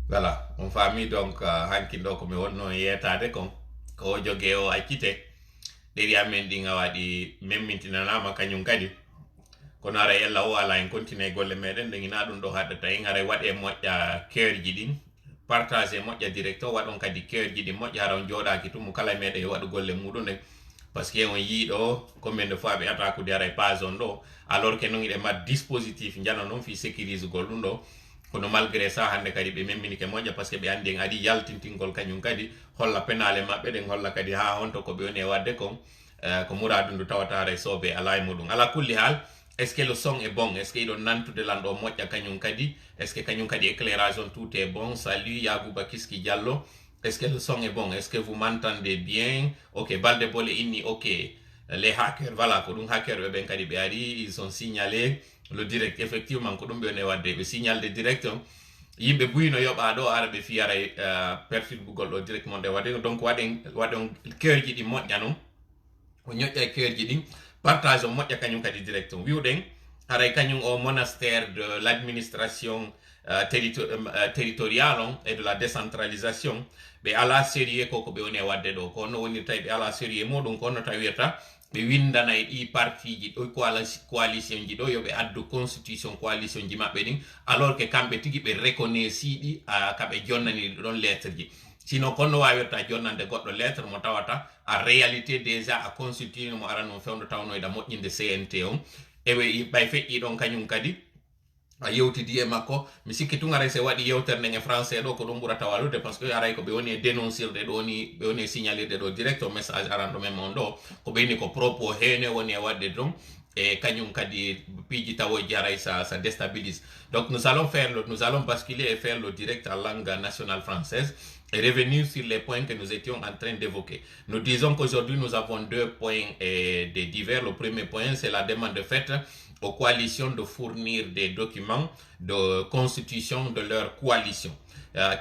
Voilà, on famille donc hankindo ko mi wonno yetade kon ko jogue o accite ɗeɗi amen ɗi waɗi memmintinanama kañum kadi kono ara yalla o ala en continue golle meɗen ɗe gina ɗum ɗo haɗata en ara waɗe moƴƴa keerji ɗin partage moƴƴa direct o waɗon kadi keerji ɗin moƴƴa hara on joɗaki tumo kala meɗen e waɗu golle muɗum ɗen par ce que on yiiɗo combien de fois ɓe attaqueudi ara e page on ɗo alors que non iɗe mat dispositif jana noon fi sécurise gol ɗum ɗo kono malgré ça hande kadi ɓe memminike moƴƴa par ce que ɓe andi en adi yaltintingol kañum kadi holla penale maɓɓe ɗen holla kadi ha honto ko ɓe woni e wadde kon ko muradum ndu tawata resoɓe ala e muɗum ala kulli hal est ce que le son est bon est ce que iɗon nantude lan ɗo moƴƴa kañum kadi est ce que kañum kadi éclairage on tout est bon salut Yagouba Kiski Diallo est ce que le son est bon est ce que vous m'entendez bien ok balde bole inni ok les hackers voilà ko ɗum hacker ɓe ɓen kadi ɓe ari ils ont signalé le direct effectivement ko ɗum ɓe woni wadde ɓe signalde direct on yimɓe buyino yoɓa ɗo ara ɓe fiyara perturbugol ɗo direct mon ɗe waɗe donc waɗon keerji ɗi moƴƴa noon ko ñoƴƴa e keerji ɗin partage o moƴƴa kañum kadi direct on wiwɗen haray kañum o monastère de l'administration territorial on et de la décentralisation ɓe ala sérieux koko ɓe woni e wadde ɗo ko no woni tawi ɓe ala sérieux muɗum ko no tawi wirta ɓe windana e ɗi partiji ɗo coalition ji ɗo yoɓe addu constitution coalition ji maɓɓe ɗin alors que kamɓe tigi ɓe reconnaissy ɗi kaɓe jonnani ɗon lettre ji sinon konno wawirta jonnande goɗɗo lettre mo tawata a réalité déjà a constitué mo ara noon fewno tawnoyɗa moƴƴinde CNT on ewe ɓay feƴƴi ɗon kañum kadi a yewtidi e makko mi sikki tun aray se waɗi yewtere nden e français ɗo ko ɗum ɓurata walude par ce que aray ko ɓe woni e dénoncirde ɗo ni ɓe woni e signalirde ɗo direct o message aranɗo men on ɗo ko ɓeyni ko propos hene woni e waɗde ɗum et kañum kadi piiji tawoji aray ça déstabilise donc nous allons basculer et faire le direct en langue nationale française et revenir sur les points que nous étions en train d'évoquer. Nous disons qu'aujourd'hui nous avons deux points de divers. Le premier point, c'est la demande de fait aux coalitions de fournir des documents de constitution de leur coalition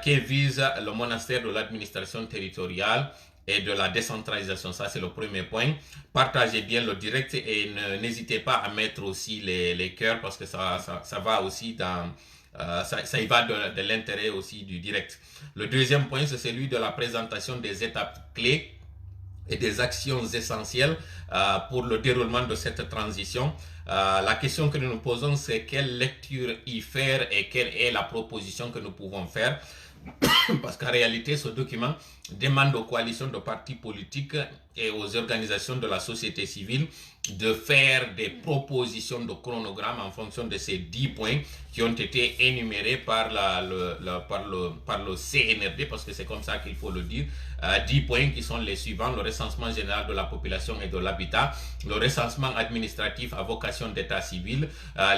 qui vise le monastère de l'administration territoriale et de la décentralisation. Ça, c'est le premier point. Partagez bien le direct et n'hésitez pas à mettre aussi les cœurs parce que ça va aussi dans... ça y va de l'intérêt aussi du direct. Le deuxième point, c'est celui de la présentation des étapes clés et des actions essentielles pour le déroulement de cette transition. La question que nous nous posons, c'est quelle lecture y faire et quelle est la proposition que nous pouvons faire. Parce qu'en réalité, ce document demande aux coalitions de partis politiques et aux organisations de la société civile de faire des propositions de chronogramme en fonction de ces 10 points qui ont été énumérés par le CNRD, parce que c'est comme ça qu'il faut le dire. 10 points qui sont les suivants: le recensement général de la population et de l'habitat, le recensement administratif à vocation d'état civil,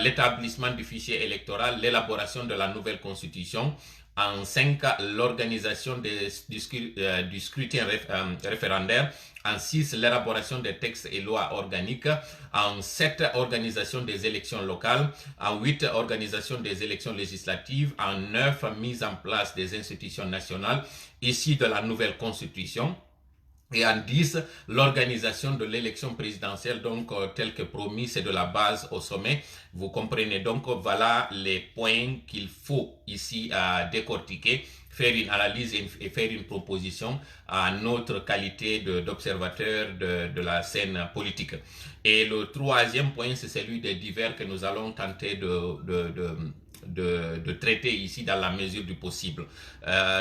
l'établissement du fichier électoral, l'élaboration de la nouvelle constitution. En 5, l'organisation du scrutin référendaire. En 6, l'élaboration des textes et lois organiques. En 7, organisation des élections locales. En 8, organisation des élections législatives. En 9, mise en place des institutions nationales issues de la nouvelle constitution. Et en 10, l'organisation de l'élection présidentielle, donc tel que promis, c'est de la base au sommet. Vous comprenez donc, voilà les points qu'il faut ici décortiquer, faire une analyse et faire une proposition à notre qualité d'observateur de la scène politique. Et le troisième point, c'est celui des divers que nous allons tenter de traiter ici dans la mesure du possible.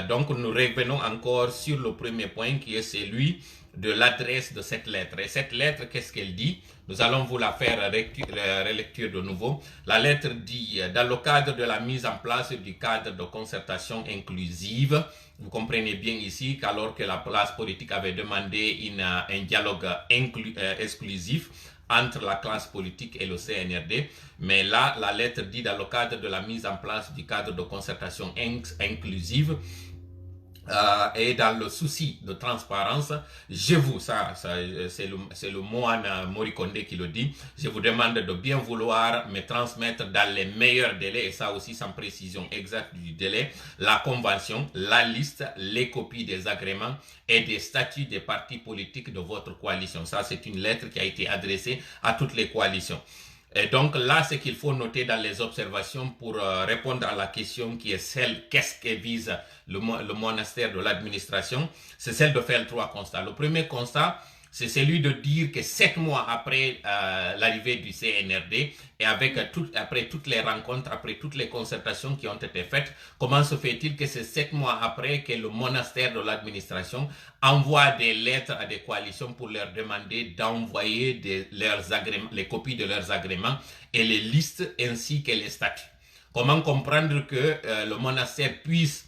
Donc nous revenons encore sur le premier point qui est celui de l'adresse de cette lettre. Et cette lettre, qu'est-ce qu'elle dit? Nous allons vous la faire relecture de nouveau. La lettre dit, dans le cadre de la mise en place du cadre de concertation inclusive, vous comprenez bien ici qu'alors que la classe politique avait demandé un dialogue exclusif entre la classe politique et le CNRD. Mais là, la lettre dit dans le cadre de la mise en place du cadre de concertation inclusive et dans le souci de transparence, c'est le Moine Moricondé qui le dit, je vous demande de bien vouloir me transmettre dans les meilleurs délais, et ça aussi sans précision exacte du délai, la convention, la liste, les copies des agréments et des statuts des partis politiques de votre coalition. Ça, c'est une lettre qui a été adressée à toutes les coalitions. Et donc là, ce qu'il faut noter dans les observations pour répondre à la question qui est celle, qu'est-ce que vise le monastère de l'administration, c'est celle de faire 3 constats. Le premier constat, c'est celui de dire que 7 mois après l'arrivée du CNRD et après toutes les rencontres, après toutes les concertations qui ont été faites, comment se fait-il que c'est 7 mois après que le monastère de l'administration envoie des lettres à des coalitions pour leur demander d'envoyer les copies de leurs agréments et les listes ainsi que les statuts? Comment comprendre que le monastère puisse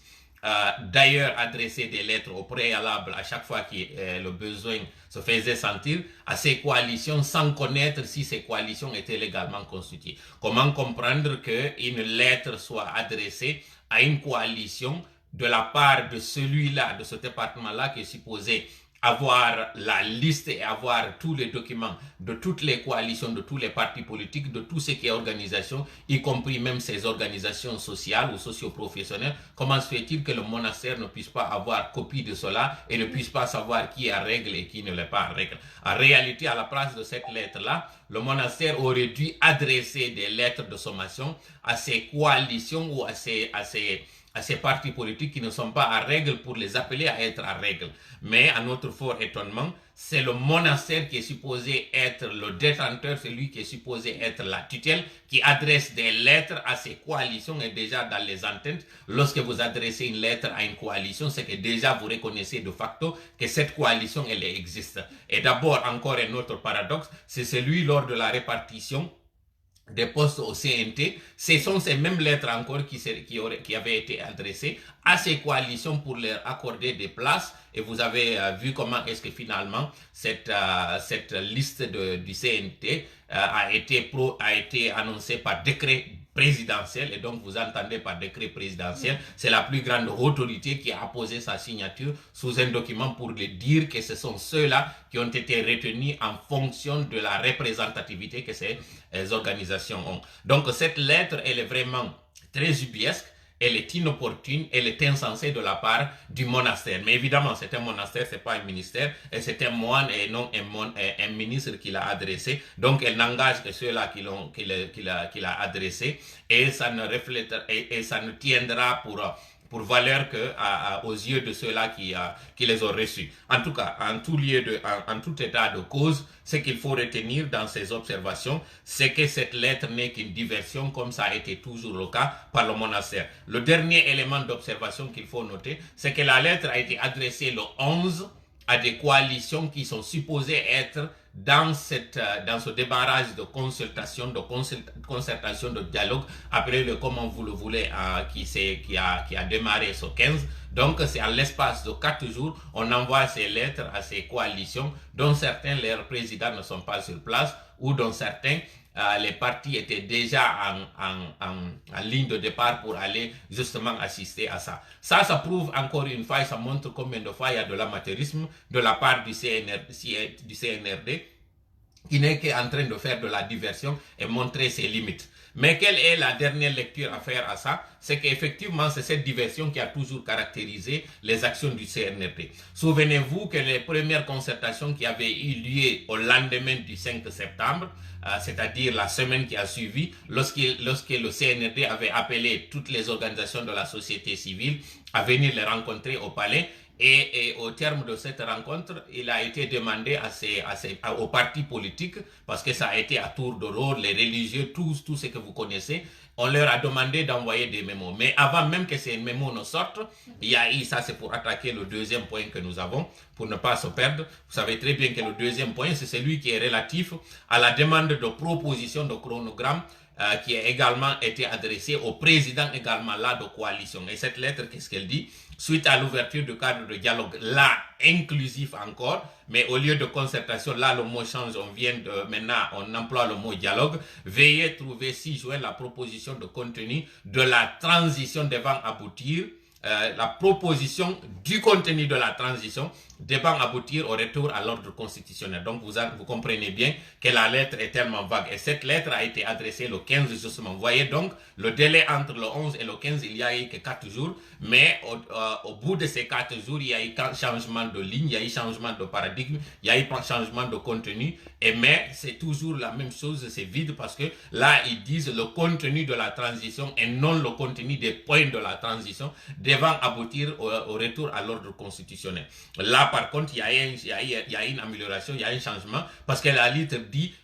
d'ailleurs adresser des lettres au préalable à chaque fois que le besoin se faisait sentir à ces coalitions sans connaître si ces coalitions étaient légalement constituées? Comment comprendre qu'une lettre soit adressée à une coalition de la part de celui-là, de ce département-là qui est supposé avoir la liste et avoir tous les documents de toutes les coalitions, de tous les partis politiques, de tout ce qui est organisation, y compris même ces organisations sociales ou socio-professionnelles? Comment se fait-il que le monastère ne puisse pas avoir copie de cela et ne puisse pas savoir qui est à règle et qui ne l'est pas à règle? En réalité, à la place de cette lettre-là, le monastère aurait dû adresser des lettres de sommation à ces coalitions ou à ces partis politiques qui ne sont pas à règle pour les appeler à être à règle. Mais à notre fort étonnement, c'est le monastère qui est supposé être le détenteur, celui qui est supposé être la tutelle, qui adresse des lettres à ces coalitions. Et déjà dans les ententes, lorsque vous adressez une lettre à une coalition, c'est que déjà vous reconnaissez de facto que cette coalition, elle existe. Et d'abord, encore un autre paradoxe, c'est celui lors de la répartition des postes au CNT. Ce sont ces mêmes lettres encore qui avaient été adressées à ces coalitions pour leur accorder des places. Et vous avez vu comment est-ce que finalement cette liste du CNT a été annoncée par décret présidentiel. Et donc vous entendez par décret présidentiel, c'est la plus grande autorité qui a apposé sa signature sous un document pour dire que ce sont ceux-là qui ont été retenus en fonction de la représentativité que ces organisations ont. Donc cette lettre, elle est vraiment très ubiesque, elle est inopportune, elle est insensée de la part du monastère. Mais évidemment, c'est un monastère, c'est pas un ministère, et c'est un moine et non un ministre qui l'a adressé. Donc, elle n'engage que ceux-là qui l'a adressé, et ça ne reflète, et ça ne tiendra pour valeur aux yeux de ceux-là qui les ont reçus. En tout cas, en tout état de cause, ce qu'il faut retenir dans ces observations, c'est que cette lettre n'est qu'une diversion, comme ça a été toujours le cas par le monastère. Le dernier élément d'observation qu'il faut noter, c'est que la lettre a été adressée le 11 à des coalitions qui sont supposées être dans ce débarrage de concertation, de dialogue, appelez-le comme vous le voulez, qui a démarré ce 15. Donc, c'est à l'espace de 4 jours, on envoie ces lettres à ces coalitions, dont certains, leurs présidents ne sont pas sur place, ou dont certains, les partis étaient déjà en ligne de départ pour aller justement assister à ça. Ça prouve encore une fois, ça montre combien de fois il y a de l'amateurisme de la part du CNRD, qui n'est qu'en train de faire de la diversion et montrer ses limites. Mais quelle est la dernière lecture à faire à ça? C'est qu'effectivement, c'est cette diversion qui a toujours caractérisé les actions du CNRD. Souvenez-vous que les premières concertations qui avaient eu lieu au lendemain du 5 septembre, c'est-à-dire la semaine qui a suivi, lorsque le CNRD avait appelé toutes les organisations de la société civile à venir les rencontrer au palais, et au terme de cette rencontre, il a été demandé aux partis politiques, parce que ça a été à tour de rôle, les religieux, tous ce que vous connaissez, on leur a demandé d'envoyer des mémos. Mais avant même que ces mémos ne sortent, il y a eu, ça c'est pour attaquer le deuxième point que nous avons, pour ne pas se perdre. Vous savez très bien que le deuxième point, c'est celui qui est relatif à la demande de proposition de chronogramme qui a également été adressée au président également là de coalition. Et cette lettre, qu'est-ce qu'elle dit? Suite à l'ouverture du cadre de dialogue, là, inclusif encore, mais au lieu de concertation, là, le mot change, maintenant, on emploie le mot dialogue. Veuillez trouver 6 juin la proposition de contenu de la transition devant aboutir la proposition du contenu de la transition devant aboutir au retour à l'ordre constitutionnel. Donc vous comprenez bien que la lettre est tellement vague. Et cette lettre a été adressée le 15 justement. Vous voyez donc, le délai entre le 11 et le 15, il y a eu que 4 jours. Mais au bout de ces 4 jours, il y a eu changement de ligne, il y a eu changement de paradigme, il y a eu changement de contenu. Mais c'est toujours la même chose, c'est vide parce que là, ils disent le contenu de la transition et non le contenu des points de la transition devant aboutir au retour à l'ordre constitutionnel. Là, par contre, il y a une amélioration, il y a un changement, parce que la lettre dit,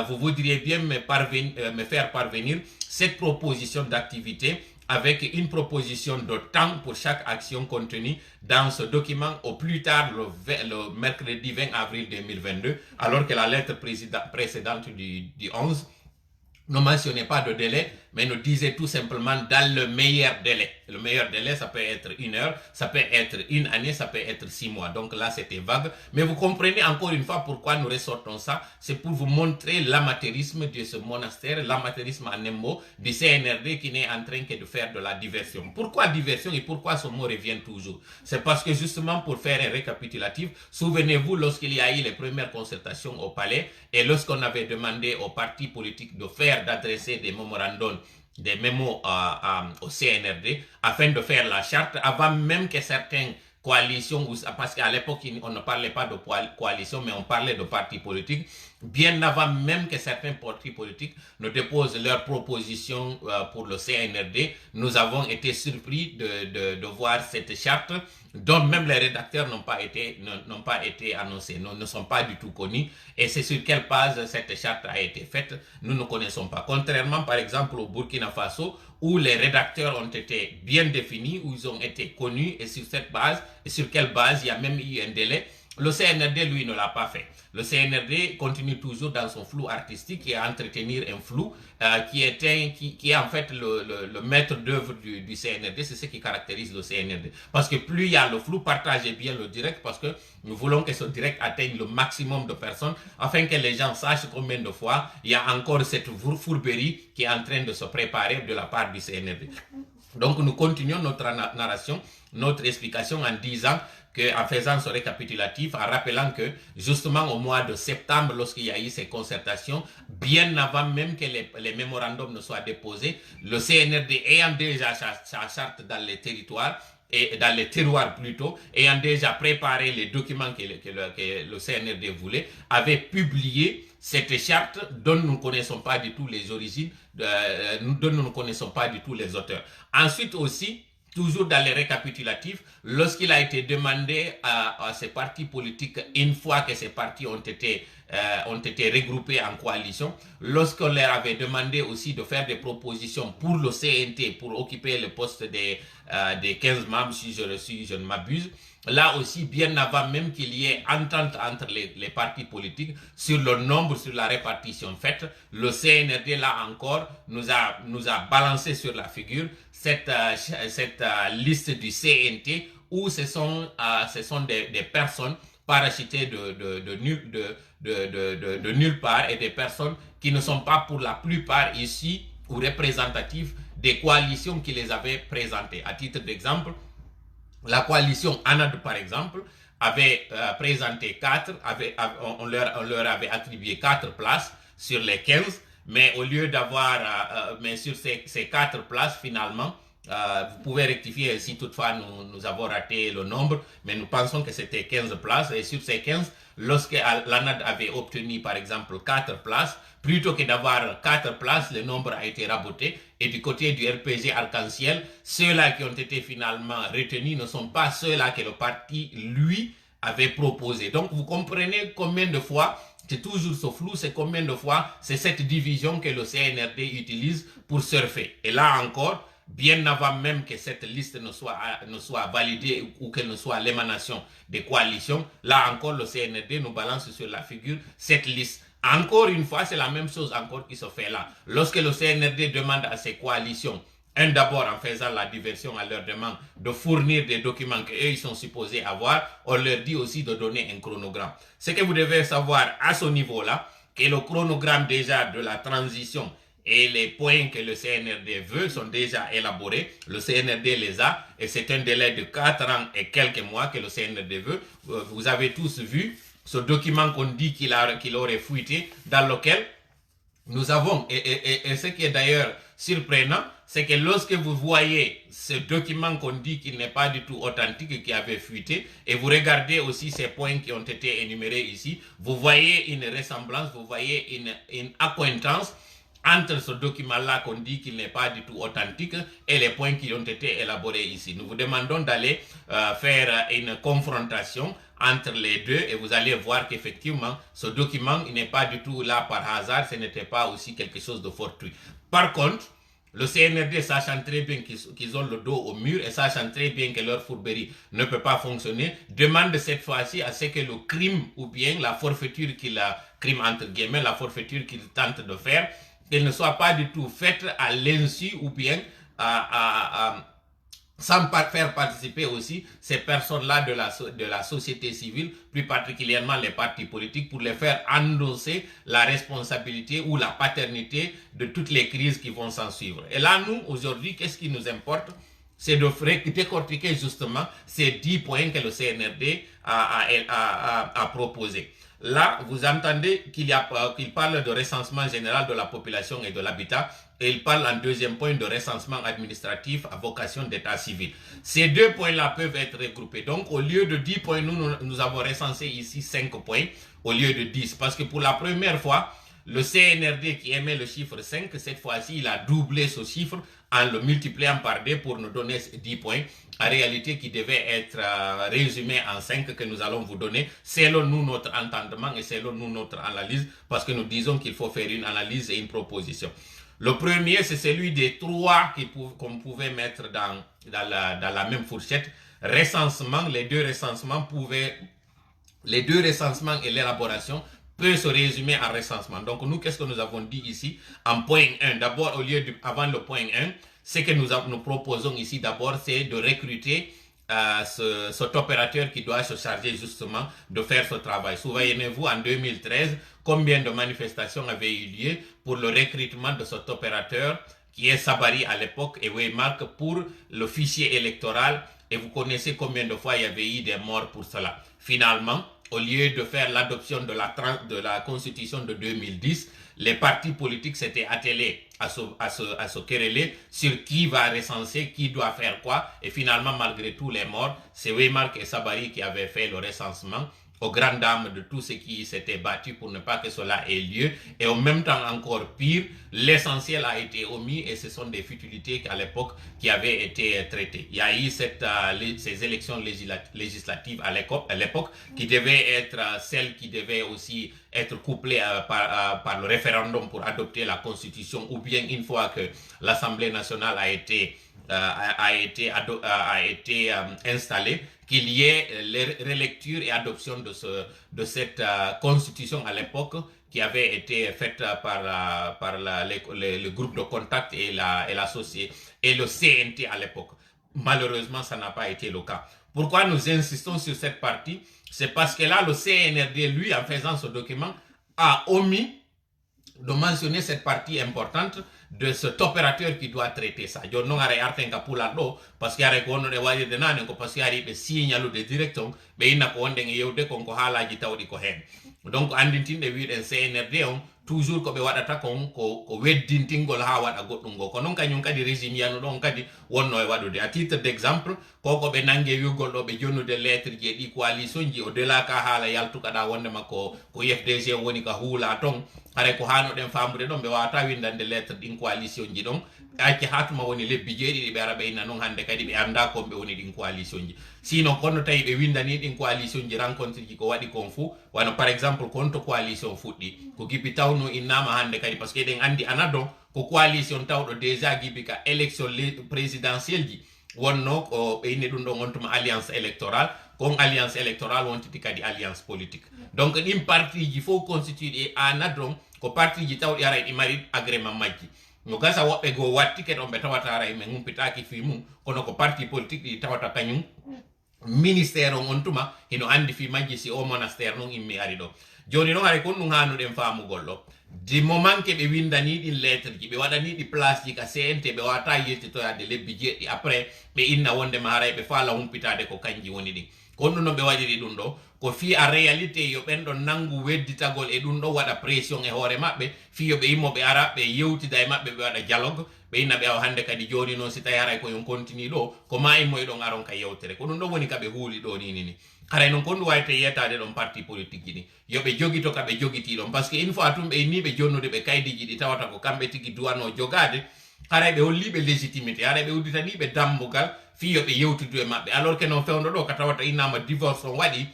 vous voudriez bien me faire parvenir cette proposition d'activité avec une proposition de temps pour chaque action contenue dans ce document au plus tard le mercredi 20 avril 2022, alors que la lettre précédente du 11 ne mentionnait pas de délai, mais nous disait tout simplement dans le meilleur délai. Le meilleur délai, ça peut être 1 heure, ça peut être 1 année, ça peut être 6 mois. Donc là, c'était vague. Mais vous comprenez encore une fois pourquoi nous ressortons ça. C'est pour vous montrer l'amateurisme de ce monastère, l'amateurisme en un mot, du CNRD qui n'est en train que de faire de la diversion. Pourquoi diversion et pourquoi ce mot revient toujours? C'est parce que justement, pour faire un récapitulatif, souvenez-vous lorsqu'il y a eu les premières concertations au palais et lorsqu'on avait demandé aux partis politiques d'adresser des mémorandums, des mémos au CNRD afin de faire la charte avant même que certaines coalitions, parce qu'à l'époque on ne parlait pas de coalition mais on parlait de partis politiques, bien avant même que certains partis politiques ne déposent leurs propositions pour le CNRD, nous avons été surpris de voir cette charte dont même les rédacteurs n'ont pas été annoncés, ne sont pas du tout connus. Et c'est sur quelle base cette charte a été faite, nous ne connaissons pas. Contrairement par exemple au Burkina Faso, où les rédacteurs ont été bien définis, où ils ont été connus, et sur cette base, et sur quelle base il y a même eu un délai. Le CNRD, lui, ne l'a pas fait. Le CNRD continue toujours dans son flou artistique et à entretenir un flou qui est en fait le maître d'œuvre du CNRD. C'est ce qui caractérise le CNRD. Parce que plus il y a le flou, partagez bien le direct parce que nous voulons que ce direct atteigne le maximum de personnes afin que les gens sachent combien de fois il y a encore cette fourberie qui est en train de se préparer de la part du CNRD. Donc nous continuons notre narration, notre explication en disant en faisant ce récapitulatif, en rappelant que justement au mois de septembre, lorsqu'il y a eu ces concertations, bien avant même que les mémorandums ne soient déposés, le CNRD ayant déjà sa charte dans les territoires, et dans les terroirs plutôt, ayant déjà préparé les documents que le CNRD voulait, avait publié cette charte dont nous ne connaissons pas du tout les origines, dont nous ne connaissons pas du tout les auteurs. Ensuite aussi, toujours dans les récapitulatifs, lorsqu'il a été demandé à ces partis politiques, une fois que ces partis ont été regroupés en coalition, lorsqu'on leur avait demandé aussi de faire des propositions pour le CNT, pour occuper le poste des 15 membres, si je ne m'abuse, là aussi, bien avant même qu'il y ait entente entre les partis politiques sur le nombre, sur la répartition faite, le CNRD, là encore, nous a balancé sur la figure cette liste du CNT où ce sont des personnes parachutées de nulle part et des personnes qui ne sont pas pour la plupart ici ou représentatives des coalitions qui les avaient présentées. À titre d'exemple, la coalition ANAD, par exemple, avait présenté 4, on leur avait attribué 4 places sur les 15, mais au lieu d'avoir, mais sur ces 4 places, finalement, vous pouvez rectifier si toutefois nous avons raté le nombre, mais nous pensons que c'était 15 places, et sur ces 15, lorsque l'ANAD avait obtenu par exemple 4 places, plutôt que d'avoir 4 places, le nombre a été raboté, et du côté du RPG Arc-en-Ciel, ceux-là qui ont été finalement retenus ne sont pas ceux-là que le parti, lui, avait proposé. Donc vous comprenez combien de fois, c'est toujours ce flou, c'est combien de fois c'est cette division que le CNRD utilise pour surfer. Et là encore, bien avant même que cette liste ne soit validée ou qu'elle ne soit l'émanation des coalitions, là encore le CNRD nous balance sur la figure cette liste. Encore une fois, c'est la même chose encore qui se fait là. Lorsque le CNRD demande à ses coalitions, d'abord en faisant la diversion à leur demande de fournir des documents qu'eux ils sont supposés avoir, on leur dit aussi de donner un chronogramme. Ce que vous devez savoir à ce niveau-là, que le chronogramme déjà de la transition et les points que le CNRD veut sont déjà élaborés. Le CNRD les a et c'est un délai de 4 ans et quelques mois que le CNRD veut. Vous avez tous vu ce document qu'on dit qu'il aurait fuité, dans lequel nous avons, et ce qui est d'ailleurs surprenant, c'est que lorsque vous voyez ce document qu'on dit qu'il n'est pas du tout authentique, qui avait fuité, et vous regardez aussi ces points qui ont été énumérés ici, vous voyez une ressemblance, vous voyez une acquaintance entre ce document-là qu'on dit qu'il n'est pas du tout authentique et les points qui ont été élaborés ici. Nous vous demandons d'aller faire une confrontation entre les deux et vous allez voir qu'effectivement, ce document n'est pas du tout là par hasard, ce n'était pas aussi quelque chose de fortuit. Par contre, le CNRD, sachant très bien qu'ils ont le dos au mur et sachant très bien que leur fourberie ne peut pas fonctionner, demande cette fois-ci à ce que le crime ou bien la forfaiture crime entre guillemets, la forfaiture qu'il tente de faire, qu'elle ne soit pas du tout faite à l'insu ou bien sans faire participer aussi ces personnes-là de la société civile, plus particulièrement les partis politiques, pour les faire endosser la responsabilité ou la paternité de toutes les crises qui vont s'en suivre. Et là, nous, aujourd'hui, qu'est-ce qui nous importe? C'est de décortiquer justement ces 10 points que le CNRD a proposés. Là, vous entendez qu'il parle de recensement général de la population et de l'habitat, et il parle en deuxième point de recensement administratif à vocation d'état civil. Ces deux points-là peuvent être regroupés. Donc, au lieu de 10 points, nous avons recensé ici 5 points au lieu de 10. Parce que pour la première fois, le CNRD qui émet le chiffre 5, cette fois-ci, il a doublé ce chiffre en le multipliant par 2 pour nous donner 10 points. En réalité, qui devait être résumé en 5 que nous allons vous donner selon nous notre entendement et selon nous notre analyse, parce que nous disons qu'il faut faire une analyse et une proposition. Le premier, c'est celui des 3 qu'on pouvait mettre dans la même fourchette. Recensement, les deux recensements et l'élaboration peut se résumer en recensement. Donc nous, qu'est-ce que nous avons dit ici en point 1? D'abord, avant le point 1, ce que nous proposons ici d'abord, c'est de recruter cet opérateur qui doit se charger justement de faire ce travail. Souvenez-vous, en 2013, combien de manifestations avaient eu lieu pour le recrutement de cet opérateur qui est Sabari à l'époque et Waymark pour le fichier électoral, et vous connaissez combien de fois il y avait eu des morts pour cela. Finalement, au lieu de faire l'adoption de la constitution de 2010, les partis politiques s'étaient attelés à se quereller sur qui va recenser, qui doit faire quoi. Et finalement, malgré tous les morts, c'est Waymark et Sabari qui avaient fait le recensement, aux grandes dames de tous ceux qui s'étaient battus pour ne pas que cela ait lieu. Et en même temps, encore pire, l'essentiel a été omis et ce sont des futilités qu'à l'époque qui avaient été traitées. Il y a eu ces élections législatives à l'époque qui devaient être celles qui devaient aussi être couplées par le référendum pour adopter la constitution, ou bien une fois que l'Assemblée nationale a été installée, qu'il y ait relecture et adoption de cette constitution à l'époque qui avait été faite par le groupe de contact et le CNT à l'époque. Malheureusement, ça n'a pas été le cas. Pourquoi nous insistons sur cette partie? C'est parce que là, le CNRD, lui, en faisant ce document, a omis de mentionner cette partie importante de cet opérateur qui doit traiter ça. Je non arrête artenka pour la do parce que arrête on de wadi de nanen ko parce que arrête be signalu de direction be ina ko wonde yewde konko haalaji tawdi ko hen. Donc andintinde wiiden CNRD on toujours ko be wadata ko weddintingol ha wada goddum go ko non kanyum kadi régime yanu don kadi wonno e wadude. À titre d'exemple, koko be nangue yugol do be jonnude lettre je di coalition ji o delà ka haala yaltuka da wonde makko ko FDG woni ka huula ton are ko hano den famude don be wata windande lettre din coalition ji don acci hatuma woni lebbi jeedi be arabe ina non hande kadi be anda ko be woni din coalition ji. Sinon kono tay be windani din coalition ji rencontre ji ko wadi kon fu wana par exemple konto coalition fuddi ko gibi tawno innama hande kadi parce que den andi anado ko coalition tawdo déjà gibi ka élection présidentielle ji wonno ko be ine dum do gontuma alliance électorale kon alliance électorale wontiti kadi alliance politique. Donc ɗin parti ji faut constituer anadon ko parti ji tawɗi ara ɗi mari agrément majji no gasa woɓɓe go watti ke ɗon ɓe tawata ara men humpitaki fi mum kono ko parti politique ɗi tawata kañum ministère on tuma hino andi fi majji si o monastère non immi ari ɗo. Joni noon ara kon ɗum hanuɗen famugol ɗo di moment ke ɓe windani ɗi lettre ji ɓe waɗani ɗi place ji ka CNT ɓe wata yettitoyade lebbi jeeɗɗi après ɓe inna wondema haray ɓe faala humpitade ko kanji woni ɗin kon ɗum no ɓe waɗiri ɗum ɗo ko fi a réalité yo ɓenɗo nangu wedditagol e ɗum ɗo waɗa pression e hoore maɓɓe fi yo ɓe yimmoɓe ara ɓe yewtida e maɓɓe ɓe waɗa dialogue ɓe inna ɓe awa hande kadi joni noon si tawi haray koyon continue ɗo ko ma immoye ɗon aron ka yewtere ko ɗum ɗo woni kaɓe huuli ɗo ni haray noon kon ɗum wawite yetade ɗon parti politique ji ɗi yoɓe jogito kaɓe jogiti ɗon par ce que une fois tum ɓe inniɓe jonnude ɓe kaydiji ɗi tawata ko kamɓe tigui duwano jogade haray ɓe holliɓe légitimité haray ɓe udditaniɓe dambugal fi yoɓe yewtidu e maɓɓe alors que noon fewno ɗo ka tawata innama divorce on waɗi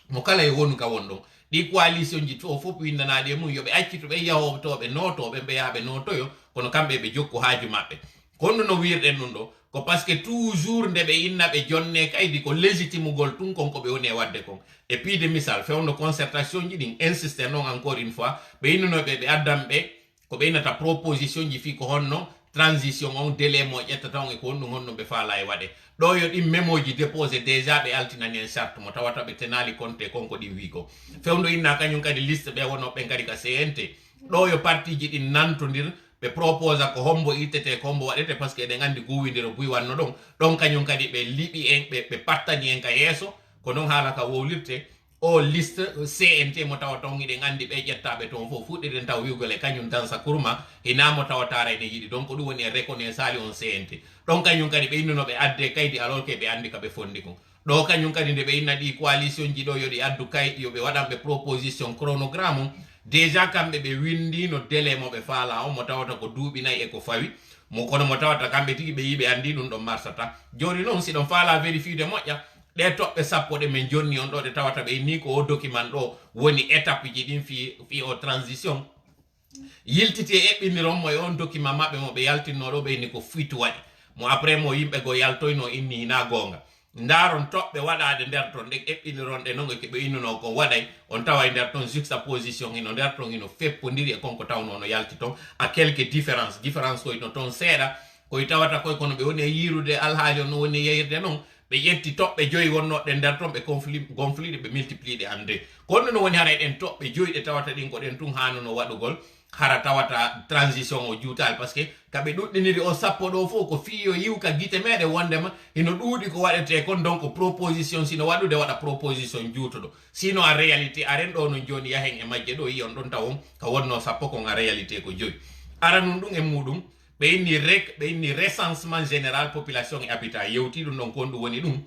mo kala e wonu ka won ɗon ɗi coalition ji to fof windanaɗi e mum yoɓe accito ɓe yahotoɓe notoɓe ɓe yaɓe notoyo kono kamɓe ɓe jokku haaju maɓɓe kono no wirɗen ɗum ɗo ko par ce que toujours nde ɓe inna ɓe jonne kaydi ko légitimugol tun kon ko ɓe woni e wadde kon et puis de misal fewno concertation ji ɗin insiste noon encore une fois ɓe innunoɓe ɓe addanɓe ko ɓe innata proposition ji fi ko honno transition on délai mo ƴettata on e ko honɗum honno ɓe faala e waɗe ɗo yo ɗin mémoji déposé déjà ɓe altinani en charte mo tawata ɓe tenali compte konko ɗin wi ko fewno inna kañum kadi liste ɓe wonoɓe kadi ka CNT ɗo yo parti ji ɗin nantodir ɓe proposa ko hombo ittete ko hombo waɗete par ce que eɗen andi guwidiro buy wanno ɗon ɗon kañum kadi ɓe liɓi en ɓe pattani en ka yeeso ko noon haala ka wowlirte o liste CNT mo tawata on iɗen andi ɓe ƴettaɓe toon fof fuɗɗiɗen taw wiwgol e kañum dansa kurma hinamo tawatara ene yiɗi donc ɗum woni e reconnaissali on CNT ɗon kañum kadi ɓe innuno ɓe adde kaydi alors que ɓe andi ka ɓe fondi kon ɗo kañum kadi nde ɓe inna ɗi coalition ji ɗo yoɗi addu kayɗi yoɓe waɗanɓe proposition chronogramme déjà kamɓe ɓe windino délai mo ɓe faala on mo tawata ko duuɓi nayyi e ko fawi mo kono mo tawata kamɓe tigi ɓe yiɓe andi ɗum ɗon marsata joni noon si ɗon faala vérifiede moƴƴa ɗe toɓɓe sappo ɗe min jonni on ɗo ɗe tawata ɓe inni ko o document ɗo woni étape ji ɗin fi o transition yiltiti e eɓɓiniron mo e on document maɓɓe mo ɓe yaltinno ɗo ɓe inni ko fuitu waɗi mo après mo yimɓe go yaltoyno inni hina gonga ndaron toɓɓe waɗade nder ton ɗe eɓɓiniron ɗe noon ke ɓe innuno ko waɗay on tawa e nder ton juxtaposition ino nder ton ino feppodiri e konko tawno no yalti ton a quelque différence koyno toon seeɗa koye tawata koye kono ɓe woni e yirude alhaali on no woni e yeyirde noon ɓe ƴetti toɓɓe joyi wonnoɗe nder ton ɓe gonfliɗe ɓe multiplié en deux kono no woni haray ɗen toɓɓe joyi ɗe tawata ɗin ko ɗen tun hanuno waɗugol hara tawata transition o juutal par ce que kaɓe ɗuɗɗiniri o sappo ɗo fof ko fiyo yiwka guite meɗe wondema hino ɗuuɗi ko waɗete kon donc proposition sino waɗude waɗa proposition juutoɗo sinon a réalité aren ɗo no joni yahen e majje ɗo yiyon ɗon tawon ka wonno sappo kon a réalité ko joyi aranum ɗum e muɗum ɓe inni ɓe inni recensement général population et habitat yewti ɗum ɗon kon ɗum woni ɗum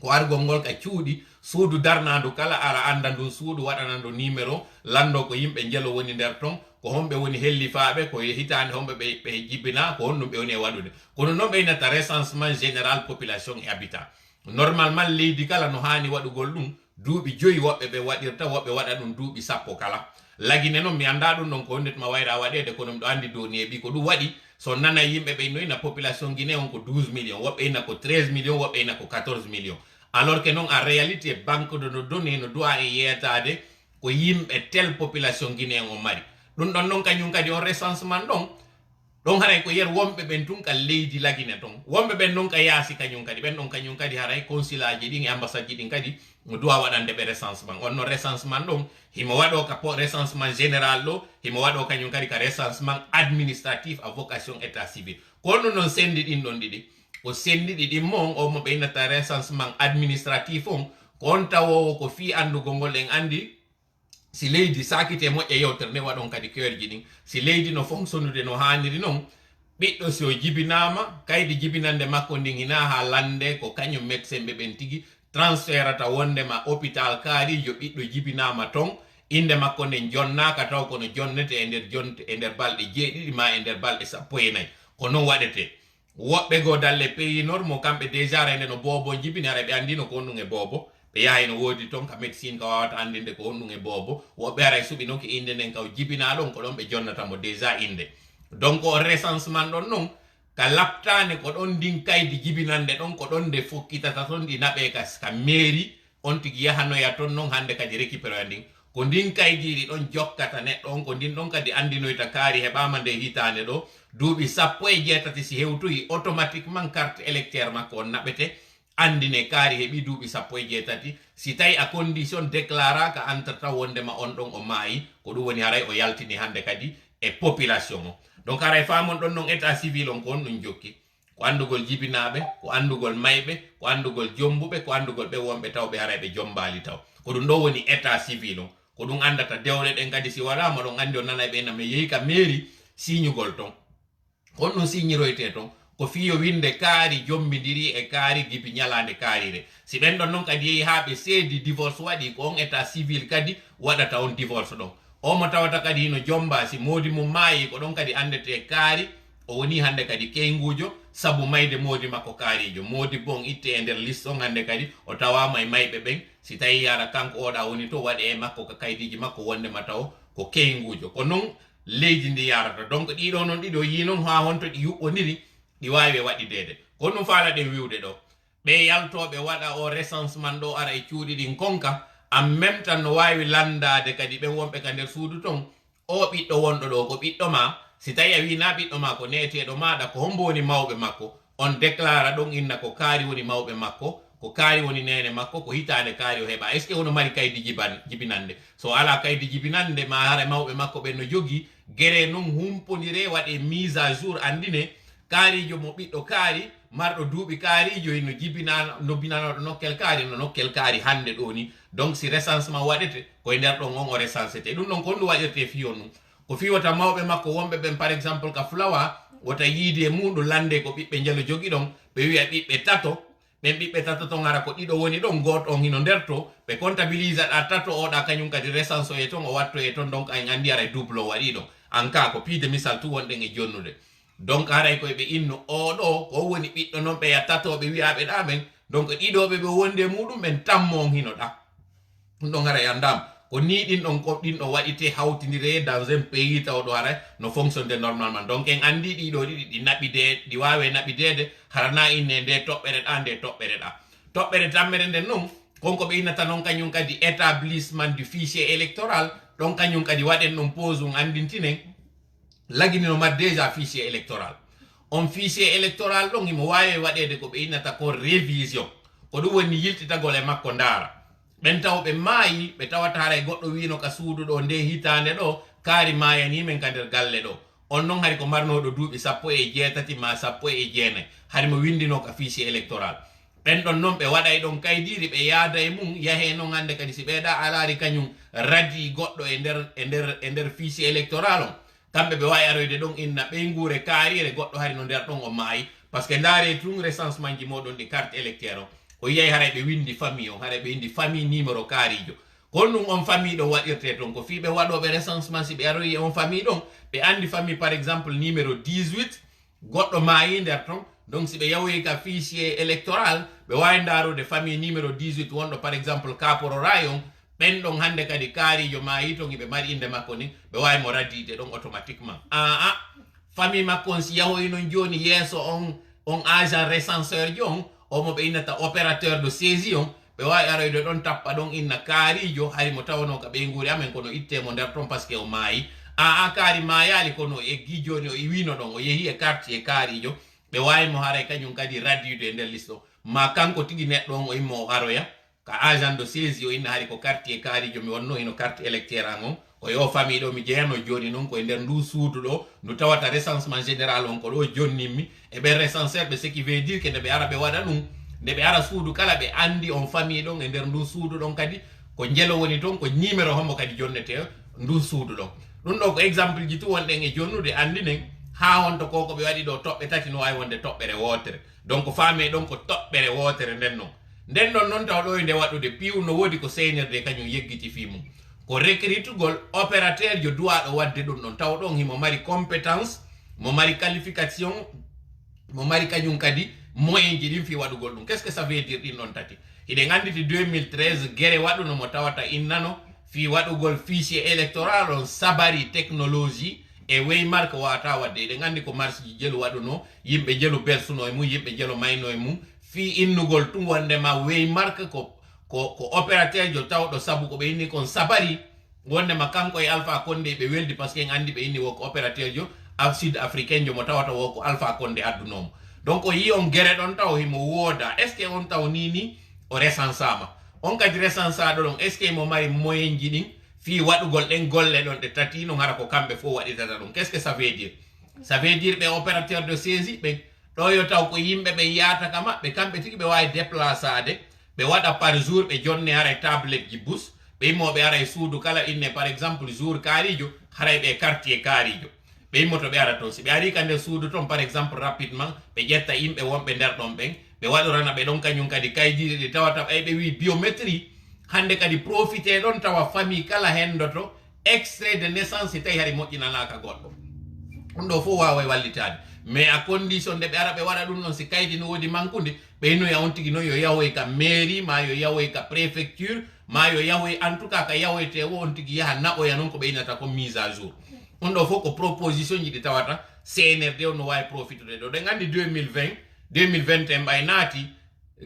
ko argol ngol ka cuuɗi suudu darnadu kala ara anda ndun suudu waɗana ndu numéro lando ko yimɓe jelo woni nder ton ko homɓe woni hellifaɓe ko hitande homɓe ɓe jibbina ko honɗum ɓe woni e waɗude kono noon ɓe innata recensement général population et habitat normalement leydi kala no hani waɗugol ɗum duuɓi joyi woɓɓe ɓe waɗirta woɓɓe waɗa ɗum duuɓi sappo kala lagine noon mi anda ɗum ɗon ko honnetuma wayra waɗede kono miɗo andi dow neeɓi ko ɗum waɗi so nana yimɓe ɓe noyna population guiné on ko 12 millions woɓɓe inna ko 13 millions woɓɓe inna ko 14 millions alors que non en réalité banque de no donné no doit e yeytade ko yimɓe tel population guinéen o mari ɗum ɗon noon kañum kadi on recensement ɗon haray ko yer wonɓe ɓen tun ka leydi lagine ton wonɓe ɓen noon ka yaasi kañum kadi ɓen ɗon kañum kadi haray consulat ji ɗin e ambassade ji ɗin kadi no doit waɗande ɓe recensement on no recensement ɗon himo waɗo ka recensement général ɗo himo waɗo kañum kadi ka recensement administratif à vocation état civil kono noon sendi ɗin ɗon ɗiɗi ko sendiɗi ɗin mon o mo ɓe innata recensement administratif on ko on tawowo ko fi andugol ngol en andi si leydi sakite moƴƴa yewtere nde waɗon kadi keerji ɗin si leydi no fonctionnude no hanniri noon ɓiɗɗo si o jibinama kaydi jibinande makko ndin hina ha lande ko kañum médecin ɓe ɓen tigi transférata wondema hôpital kaarijo ɓiɗɗo jibinama ton inde makko nden jonnaka taw kono jonnete e nder balɗe jeeɗiɗi ma e nder balɗe sappo e nayyi ko noon waɗete woɓɓe go dalle pays nord mo kamɓe déjà rende no boobo jibini ara ɓe andino ko honɗum e boobo ɓe yahay no woodi ton ka médecine ka wawata andinde ko honɗum e boobo woɓɓe ara suɓi noon ko inde nden kaw jibina ɗon ko ɗon ɓe jonnatamo déjà inde donc o recensement ɗon noon ka laptane ko ɗon ndin kaydi jibinande ɗon ko ɗon nde fokkitata ton ɗi naɓe ka mairie on tigi yahanoya ton noon hande kadi récupéroya ndin ko ndin kaydiɗi ɗon jokkata neɗɗo on ko ndin ɗon kadi andinoyta kaari heɓama nde hitande ɗo duuɓi 17 si hewtoyi automatiquement carte électeur makko on naɓete andine kaari heɓi duuɓi 17 si tawi a condition déclara ka entreta wondema on ɗon o maayi ko ɗum woni haray o yaltini hande kadi e population o donc haray famon ɗon non état civil on ko on ɗum jokki ko andugol jibinaɓe ko andugol mayɓe ko andugol jombuɓe ko andugol ɓe wonɓe tawɓe haray ɓe jombali taw ko ɗum ɗo woni état civil on ko ɗum andata dewle ɗen kadi si waɗama ɗon andi o nana ɓe na mi yehi ka mairie signugol ton on ɗum signiroyte ton ko fiyo winde kaari jombidiri e kaari gibi ñalande kaarire si ɓen ɗon noon kadi yehi ha ɓe seedi divorce waɗi ko on état civil kadi waɗata on divorce ɗon o mo tawata kadi hino jomba si modi mum maayi ko ɗon kadi andete kaari o woni hande kadi keygujo sabu mayde modi makko kaarijo modi bon itte e nder liste on hande kadi o tawama e mayɓe ɓen si tawi yara kanko oɗa woni to waɗe e makko ka kaydiji makko wondema taw ko keygujo ko non leydi ndi yarata donc ɗiɗo noon ɗiɗo yi noon ha honto ɗi yuɓɓoniri ɗi wawi waɗidede ko ɗum faalaɗen wiwde ɗo ɓe yaltoɓe waɗa o recensement ɗo ara e cuuɗi ɗin konka en même temps no wawi landade kadi ɓen wonɓe ka nder suudu ton o ɓiɗɗo wonɗo ɗo ko ɓiɗɗo ma si tawi a wi na ɓiɗɗo ma ko neteɗo maɗa ko hombo woni mawɓe makko on déclara ɗon inna ko kaari woni mawɓe makko ko kaari woni nene makko ko hitande kaari o heɓa est ce que wono mari kaydi jibinande so ala kaydi jibinande ma hara mawɓe makko ɓen no jogui guere noon humpodire waɗe mise à jour andine kaarijo mo ɓiɗɗo kaari marɗo duuɓi kaarijo no jibina no binanoɗo nokkel kaari no nokkel kaari hande ɗo ni donc si recensement waɗete koye nder ɗon on o recensete ɗum ɗon ko ɗum waɗirte fiyon ɗum ko fiwata mawɓe makko wonɓe ɓen par exemple ka fulawa wota yiide muɗum lande ko ɓiɓɓe jelo jogui ɗon ɓe wiya ɓiɓɓe tato ɓen ɓiɓɓe tato ton ara ko ɗiɗo woni ɗon goto on hino nder to ɓe comptabilise ɗa tato oɗa kañum kadi recense e ton o watto e ton donc en andi ara double o waɗi ɗon en cas ko piide misal tu wonɗen e jonnude donc haray koye ɓe inno oɗo ko woni ɓiɗɗo noon ɓe yattatoɓe wiyaɓe ɗa ɓen donc ɗiɗoɓe ɓe wonde muɗum ɓen tammo on hino ɗa ɗum ɗon haray andama ko ni ɗin ɗon ko ɗin ɗo waɗite hawtidire dans un pays taw ɗo haray no fonctionne normalement donc en andi ɗiɗo ɗiɗi ɗi naɓide ɗi wawe naɓidede harana inne nde toɓɓere ɗa nde toɓɓere ɗa toɓɓere tammere nden noon konko ɓe innata noon kañum kadi établissement du fichier électoral ɗon kañum kadi waɗen ɗum pose um andintinen laginino mat déjà fichier électoral on fichier électoral ɗon imo wawi waɗede ko ɓe innata ko révision ko ɗum woni yiltitagol e makko ndaara ɓen taw ɓe maayi ɓe tawata haray goɗɗo wino ka suudu ɗo nde hitande ɗo kaari mayanimen ka nder galle ɗo on noon hari ko marnoɗo duuɓi 17 ma 19 hari mo windino ka fichier électoral ɓen ɗon noon ɓe waɗay ɗon kaydiri ɓe yaada e mum yahe noon hande kadi si ɓeeɗa alaari kañum radi goɗɗo e nder fichier électoral on kamɓe ɓe wawi aroyde ɗon inna ɓeygure kaarire goɗɗo hari no nder ɗon o maayi par ce que ndaare tun recensement ji moɗon ɗi carte électeur o o yiyay haray ɓe windi famille on haray ɓe windi famille numéro kaarijo kon ɗum on famille ɗo waɗirte ton ko fiɓe waɗoɓe recensement si ɓe aroyi on famille ɗon ɓe andi famille par exemple numéro 18 goɗɗo maayi nder ton donc si ɓe yawoyi ka fichier électoral ɓe wawi ndarude famille numéro 18 wonɗo par exemple kaporo rayon ɓen ɗon hande kadi kaarijo maayi ton ɓe mari inde makko ni ɓe wawi mo radide ɗon automatiquement famille makko on si yahoyi non joni yeeso on agent recenseur jon omo ɓe innata opérateur de saisie on ɓe wawi aroyde ɗon tappa ɗon inna kaarijo hay mo tawano ka ɓeyguri amen kono ittemo nder ton par ce que o maayi kaari mayali kono eggi joni o iwino ɗon o yeehi e quartier kaarijo ɓe wawi mo haray kañum kadi raddude e nder liste o ma kanko tigui neɗɗo on o immo o aroya ka agent de saisie o inna hari ko quartier kaarijo mi wonno hino carte électeur an on o yo famille ɗo mi jeeyano joni noon koye nder ndu suudu ɗo ndu tawata recensement général on ko ɗo jonnimmi e ɓen recenseur ɓe ce qui veut dire que nde ɓe ara ɓe waɗa ɗum nde ɓe ara suudu kala ɓe andi on famille ɗon e nder ndu suudu ɗon kadi ko jelo woni toon ko numéro hombo kadi jonnete ndu suudu ɗon ɗum ɗo ko exemple ji tu wonɗen e jonnude andinen ha wonto koko ɓe waɗi ɗo toɓɓe tati no wawi wonde toɓɓere wotere donc faame ɗon ko toɓɓere wotere nden ɗon noon taw ɗo e nde waɗude piiw no woodi ko seynirde kañum yeggiti fi mum ko recritugol opérateur jo duwaɗo wadde ɗum ɗon taw ɗon himo mari compétence mo mari qualification mo mari kañum kadi moyen ji ɗin fi waɗugol ɗum qu'est ce que ça veut dire ɗin ɗon tati hiɗen anditi 2013 guere waɗuno mo tawata innano fi waɗugol fichier électoral on sabari technologie e waymark wawata wadde eɗen andi ko marche ji jelu waɗuno yimɓe jelu bersuno e mum yimɓe jelu mayno e mum fi innugol tum wondema waymark ko opérateur jo tawɗo sabu ko ɓe inni kon sabari wondema kanko e Alpha Condé ɓe weldi par ce que en andi ɓe inni woko opérateur jo sud africain jo mo tawata woko Alpha Condé addunomo donc o yi on gere ɗon taw himo wooda est ce que on taw nini o resansama on kadi resansaɗo ɗon est ce que mo mari moyen ji ɗin fi waɗugol ɗen golle ɗon ɗe tati no gara ko kamɓe fof waɗitata ɗum qu'est ce que ça veut dire ɓe opérateur de saisie ɓe ɗo yo taw ko yimɓe ɓe yata ka maɓɓe kamɓe tigi ɓe wawi déplaçade ɓe waɗa par jour ɓe jonne haray tablette ji bus ɓe yimmoɓe aray suudu kala inne par exemple jour kaarijo haray ɓe quartier kaarijo ɓe yimmoto ɓe ara toon si ɓe ari ka nder suudu toon par exemple rapidement ɓe ƴetta yimɓe wonɓe nder ɗon ɓen ɓe waɗorana ɓe ɗon kañum kadi kayjiɗi ɗi tawata ɓay ɓe wi biométrie hande kadi profité ɗon tawa famille kala hendoto extrait de naissance tawi hari moƴƴinanaka goɗɗo ɗum ɗo fof wawa wallitade mais à condition nde ɓe ara ɓe waɗa ɗum ɗon si kaydi no woodi mankude ɓeynoya on tigi noon yo yahoy ka mairie ma yo yahoy ka préfecture ma yo yahoy en tout cas ka yahoyte wo on tigi yaha naɓoya noon ko ɓeynata ko mise à jour ɗum ɗo fof ko proposition ji ɗi tawata CNRD on no wawi profitude ɗo ɗen andi 2021 ɓay naati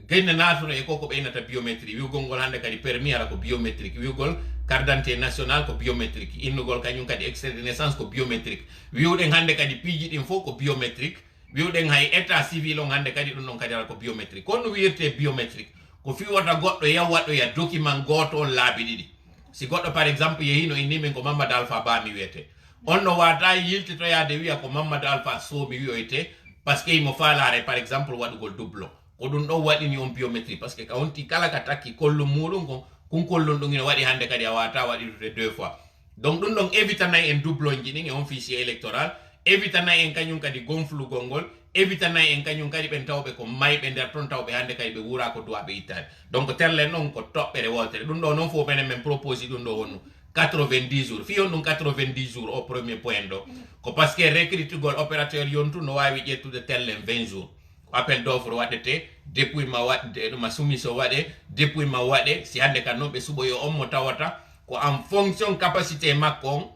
genne naatuno e koko ɓeynata biométrie wiwgol ngol hande kadi permis ara ko biométrique wiwgol carte d'identité national ko biométrique innugol kañum kadi extrait de naissance ko biométrique wiwɗen hande kadi piiji ɗin fof ko biométrique wiwɗen hay état civil on hande kadi ɗum ɗon kadi ara ko biométrique kono wiyerte biométrique ko fiwata goɗɗo yaw waɗɗoya document goto on laabi ɗiɗi si goɗɗo par exemple yehino inni min ko Mamadou Alpha Ba mi wiyete on no wata yiltitoyade wiya ko Mamadou Alpha Sow mi wiyoyte par ce que imo falare par exemple waɗugol doublon ko ɗum ɗon waɗini on biométrie par ce que ka wonti kala ka takki kollum muɗum kon kun kollum ɗum ina waɗi hande kadi a wata waɗitude 2 fois donc ɗum ɗon évitanayi en doublon ji ɗin e on fichier électoral évitanayi en kañum kadi gonflugol ngol évitanayi en kañum kadi ɓen tawɓe ko mayɓe nder toon tawɓe hande kadi ɓe wura ko duwaɓe ittade donc terlen ɗon ko toɓɓere wotere ɗum ɗo noon fof menen min proposi ɗum ɗo honno 90 jours fi on ɗum 90 jours au premier point ɗo ko par ce que recrutugol opérateur yontu no wawi ƴettude tellen 20 jours appel d'offre waɗete depuis ma soumission waɗe depuis ma waɗe si hande kan noon ɓe suɓoyo on mo tawata ko en fonction capacité makko on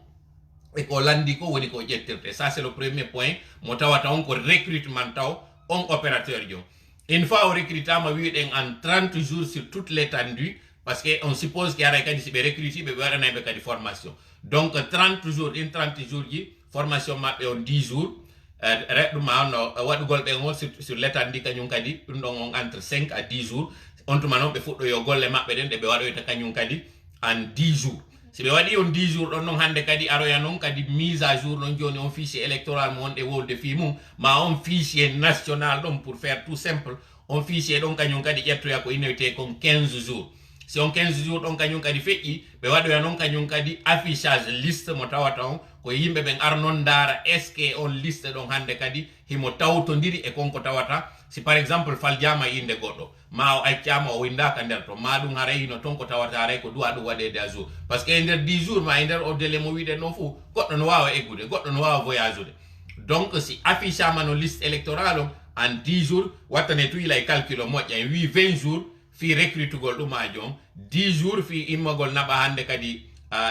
e ko landi ko woni ko ƴettirte ça c'est le premier point mo tawata on ko recrutement taw on opérateur jon une fois o recrutama wiɗen en 30 jours sur toute l'étendue parce que on suppose que aray kadi si ɓe recruti ɓe waɗanayɓe kadi formation donc 30 jours ɗin 30 jours ji formation maɓɓe on 10 jours reɗɗuma no waɗugol ɓe on sur l'étendue kañum kadi ɗum ɗon on entre 5 à 10 jours on tuma noon ɓe fuɗɗoyo golle maɓɓe ɗen ɗe ɓe waɗoyta kañum kadi en 10 jours si ɓe waɗi on 10 jours ɗon noon hande kadi aroya noon kadi mise à jour noon joni on fichier électoral mo wonɗe wolde fi mum ma on fichier national ɗon pour faire tout simple on fichier ɗon kañum kadi ƴettoya ko innete kon 15 jours si on 15 jours ɗon kañum kadi feƴƴi ɓe waɗoya noon kañum kadi affichage liste mo tawata on ko yimɓe ɓen ar noon ndaara est ce que on liste ɗon hande kadi himo tawtodiri e konko tawata si par exemple faljama inde goɗɗo ma o accama o windaka nder to ma ɗum haray hino ton ko tawata haray ko duwa ɗum waɗede à jour par ce que e nder 10 jours ma e nder o délai mo wiɗen ɗon fou goɗɗo no wawa eggude goɗɗo no wawa voyage ude donc si affichama no liste électorale o en 10 jours wattane tuyila e calcul o moƴƴa en wi 20 jours fi recrutugol ɗumaji on 10 jours fi immogol naɓa hande kadi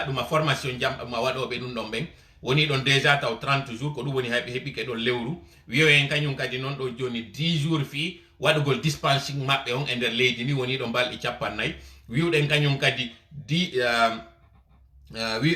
ɗuma formation jamɗama waɗoɓe ɗum ɗon ɓen woni ɗon déjà taw 30 jours ko ɗum woni hayɓe heɓike ɗon lewru wiyo en kañum kadi noon ɗo joni 10 jours fi waɗugol dispensing maɓɓe on e nder leydi ni woni ɗon balɗe 50 wiwɗen kañum kadi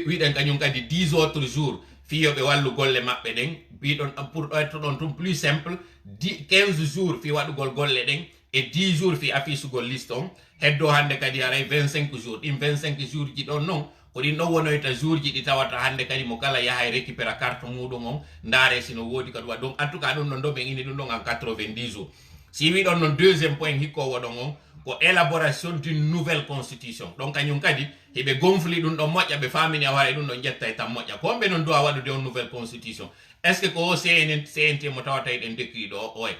wiɗen kañum kadi 10 autres jours fiyoɓe wallu golle maɓɓe ɗen wiɗon pour être ɗon tum plus simple 15 jours fi waɗugol golle ɗen e 10 jours fi affichugol liste on heddo hande kadi haray 25 jours ɗin 25 jours ji ɗon noon ko ɗin ɗon wonoyta jour ji ɗi tawata hande kadi mo kala yaha e récupéra carte muɗum on ndaare sino woodi kadi wa donc en tout cas ɗum ɗon ɗo ɓe ini ɗum ɗon en 90 jours si wi ɗon noon deuxième point hikkowo ɗon on ko élaboration d'une nouvelle constitution donc kañum kadi heɓe gonfli ɗum ɗon moƴƴa ɓe famini a wara ɗum ɗon ƴetta e tan moƴƴa ko ɓe noon duwa waɗude on nouvelle constitution est ce que ko o CNT mo tawata eɗen dekkiɗo o e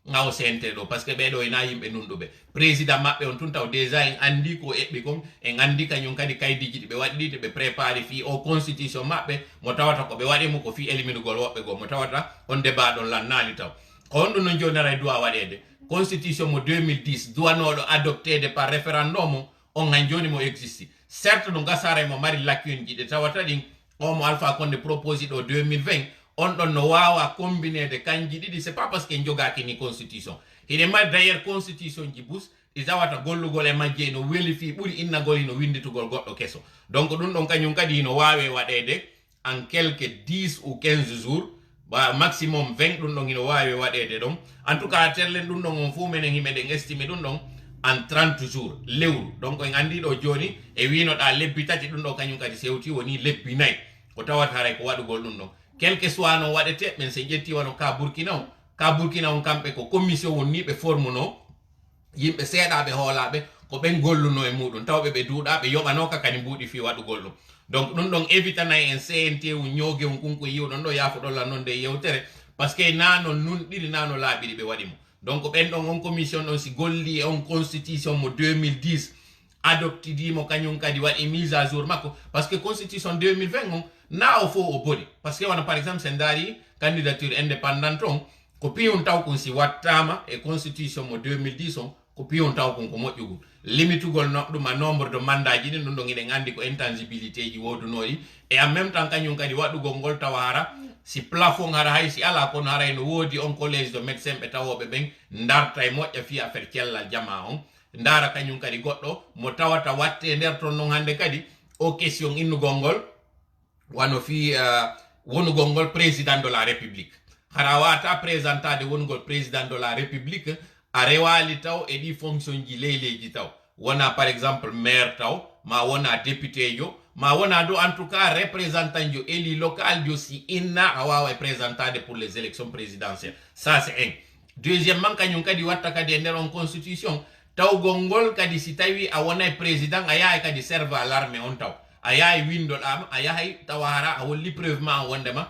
ngaw CNT ɗo par ce que ɓeɗo ena yimɓe nunɗuɓe président maɓɓe on tun taw déjà en andi ko eɓɓi kon en andi kañum kadi kaydiji ɗi ɓe waɗi ɗi ɓe préparé fi o constitution maɓɓe mo tawata ko ɓe waɗimo ko fi éliminugol woɓɓe goo mo tawata on débat ɗon lannali taw ko on ɗum no jonara duwa waɗede constitution mo 2010 duwanoɗo adoptede par référendum on han joni mo existi certes ɗum gasare mo mari lacune ji ɗe tawata ɗin o mo Alpha Condé proposé ɗo 2020 on ɗon no wawa combinede kanji ɗiɗi c'est pas parce que jogaki ni constitution hiɗe mari d'ailleurs constitution ji bus ɗi tawata gollugol e majje no weli fi ɓuuri innagol hino winditugol goɗɗo keso donc ɗum ɗon kañum kadi hino wawe waɗede en quelque 10 ou 15 jours maximum 20 ɗum ɗon ino wawi waɗede ɗon en tout cas terlen ɗum ɗon on fu menen himɓe ɗen estime ɗum ɗon en 30 jours lewru donc en andi ɗo joni e winoɗa lebbi tati ɗum ɗo kañum kadi sewti woni lebbi nayyi ko tawata haray ko waɗugol ɗum ɗon quelque soit no waɗete ɓen se ƴetti wano ka burkina on kamɓe ko commission wonni ɓe formuno yimɓe seeɗaɓe hoolaɓe ko ɓen golluno e muɗum tawɓe ɓe duuɗa ɓe yoɓanoka kadi mbuuɗi fi waɗugol ɗum donc ɗum ɗon évitanayi en cnt ñoogue on kunko yiwɗon ɗo yafoɗolla noon nde yewtere par ce que nano nun ɗiɗi nano laaɓiɗi ɓe waɗimo donc ɓen ɗon on commission ɗon si golli e on constitution mo 2010 adoptidimo kañum kadi waɗi mise à jour makko par ce que constitution 2020 on na o fof o boɗi par ce que wona par exemple sen daari candidature indépendante on ko piyum taw kon si wattama e constitution mo 2010 on ko piyum taw kon ko moƴƴugol limitugol ɗum a nombre de mandat ji ɗin ɗum ɗon iɗen andi ko intangibilité ji wodunoɗi et en même temps kañum kadi waɗugol ngol tawa hara si plafond hara hay si ala kono haray no woodi on collège de médecin ɓe tawoɓe ɓen darta e moƴƴa fi affaire cellal jama on ndara kañum kadi goɗɗo mo tawata watte nder ton noon hande kadi o question innugol ngol wano fi wonugol ngol président de la république hara wata présentade wonugol président de la république a rewali taw e ɗi fonction ji leyleji taw wona par exemple maire taw ma wona député jo ma wona do en tout cas représentant jo élu local jo si inna a wawa présentade pour les élections présidentielles ça c'est un deuxièmement kañum kadi watta kadi e nder on constitution tawgol ngol kadi si tawi a wonay président a yahay kadi serve à l'armée on taw a yahay windoɗama a yahay tawa hara a holli preuve ma a wondema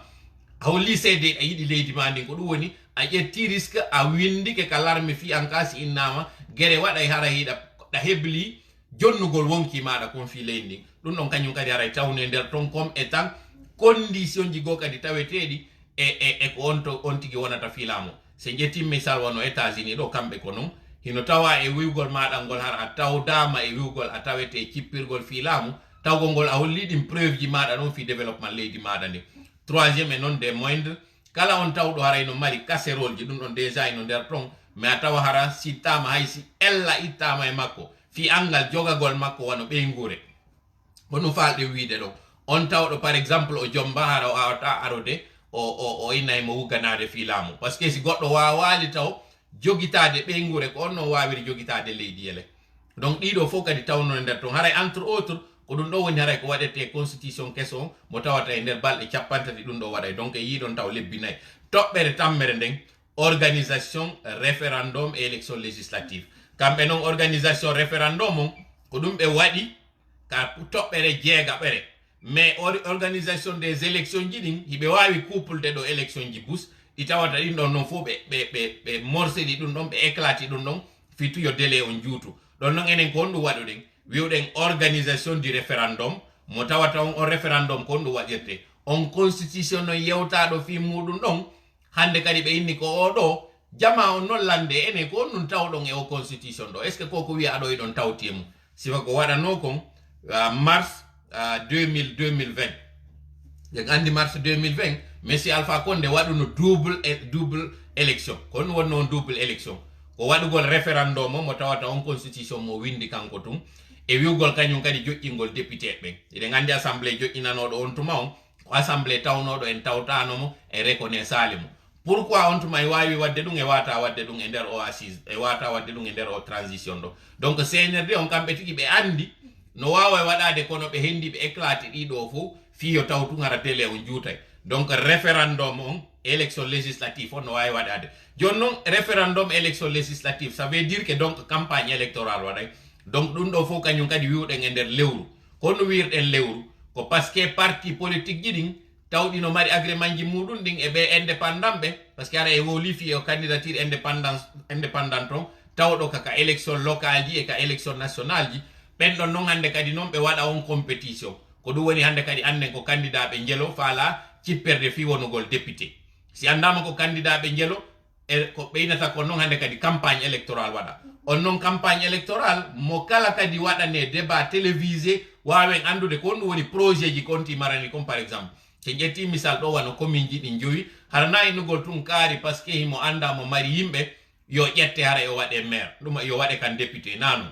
a holli seede a yiɗi leydi ma ndin ko ɗum woni a ƴetti risque a windike ka l'armée fi en cas si innama guere waɗay hara hiɗa ɗa hebli jonnugol wonki maɗa kon fi leydi ndin ɗum ɗon kañum kadi haray tawne nder ton comme étant condition ji goo kadi taweteɗi e ko on tigi wonata filamo se ƴetti misal wono états-unis ɗo kamɓe ko noon hino tawa e wiwgol maɗa ngol hara a tawdama e wiwgol a tawete cippirgol filamu tawgol ngol a holli ɗin preuve ji maɗa ɗon fi développement leydi maɗa ndi troisiéme e non des moindres kala on tawɗo haray no mari casserole ji ɗum ɗon déjà ino nder ton mais a tawa hara sittama hay si ella ittama e makko fi angal jogagol makko wano ɓeygure ko ɗum falɗe wiide ɗon on tawɗo par exemple o jomba hara o awata arode o inna mo wugganade filamu par ce que si goɗɗo wawali taw jogitade ɓeygure ko on non wawiri jogitade leydi ele donc ɗiɗo fof kadi tawno nder ton haray entre autres ko ɗum ɗo woni haray ko waɗete constitution keso on mo tawata e nder balɗe capantati ɗum ɗo waɗay donc e yiɗon taw lebbi nayyi toɓɓere tammere nden organisation référendum et élection législative kamɓe noon organisation référendum on ko ɗum ɓe waɗi ka toɓɓere jeegaɓere mais organisation des élections ji ɗin hiɓe wawi couplede ɗo élection ji bus ɗi tawata ɗin ɗon noon fof ɓe morceɗi ɗum ɗon ɓe éclati ɗum ɗon fituyo délai on juutu ɗon noon enen ko on ɗum waɗuɗen wiwɗen organisation du référendum mo tawata on référendum ko on ɗum waɗirte on constitution no yewtaɗo fi muɗum ɗon hande kadi ɓe inni ko oɗo jama on noon lande ene ko on ɗum tawɗon e o constitution ɗo est ce que koko wiya aɗo eɗon tawti mum sifa ko waɗano kon mars 2020 yen andi mars 2020 monsieur Alpha Condé waɗuno double élection ko ɗum wonno on double élection ko waɗugol référendum mo tawata on constitution mo windi kanko tum e wiwgol kañum kadi joƴƴingol député ɓen eɗen andi assemblée joƴƴinanoɗo on tuma on ko assemblée tawnoɗo en tawtanomo e reconnait salimo pourquoi on tuma e wawi wadde ɗum e wata wadde ɗum e nder o assise e wata wadde ɗum e nder o transition ɗo donc CNRD on kamɓe tigi ɓe andi no wawa waɗade kono ɓe hendi ɓe éclate ɗiɗo fof fiyo taw tun hara délai on juutay donc référendum on élection législative on no wawi waɗade joni noon référendum élection législative ça veut dire que donc campagne électorale waɗay donc ɗum ɗo fof kañum kadi wiwɗen e nder lewru kono wirɗen lewru ko par ce que parti politique ji ɗin tawɗi no mari agrément ji muɗum ɗin e ɓe indépendant ɓe par ce que ara e woli fi o candidature indépendant on tawɗo kaka élection locale ji e ka élection nationale ji ɓenɗon noon hande kadi noon ɓe waɗa on compétition ko ɗum woni hande kadi anden ko candidat ɓe jelo faala cipperde fi wonugol député si andama ko candidat ɓe jelo e ko ɓeynata ko noon hande kadi campagne électorale waɗa on noon campagne électorale mo kala kadi waɗane débat télévisé wawen andude ko ɗum woni projet ji konti marani comme par exemple so ƴetti misal ɗo wano commune ji ɗi joyi hara na innugol tun kaari par ce que himo anda mo mari yimɓe yo ƴette hara yo waɗe maire ɗum yo waɗe kan député nanu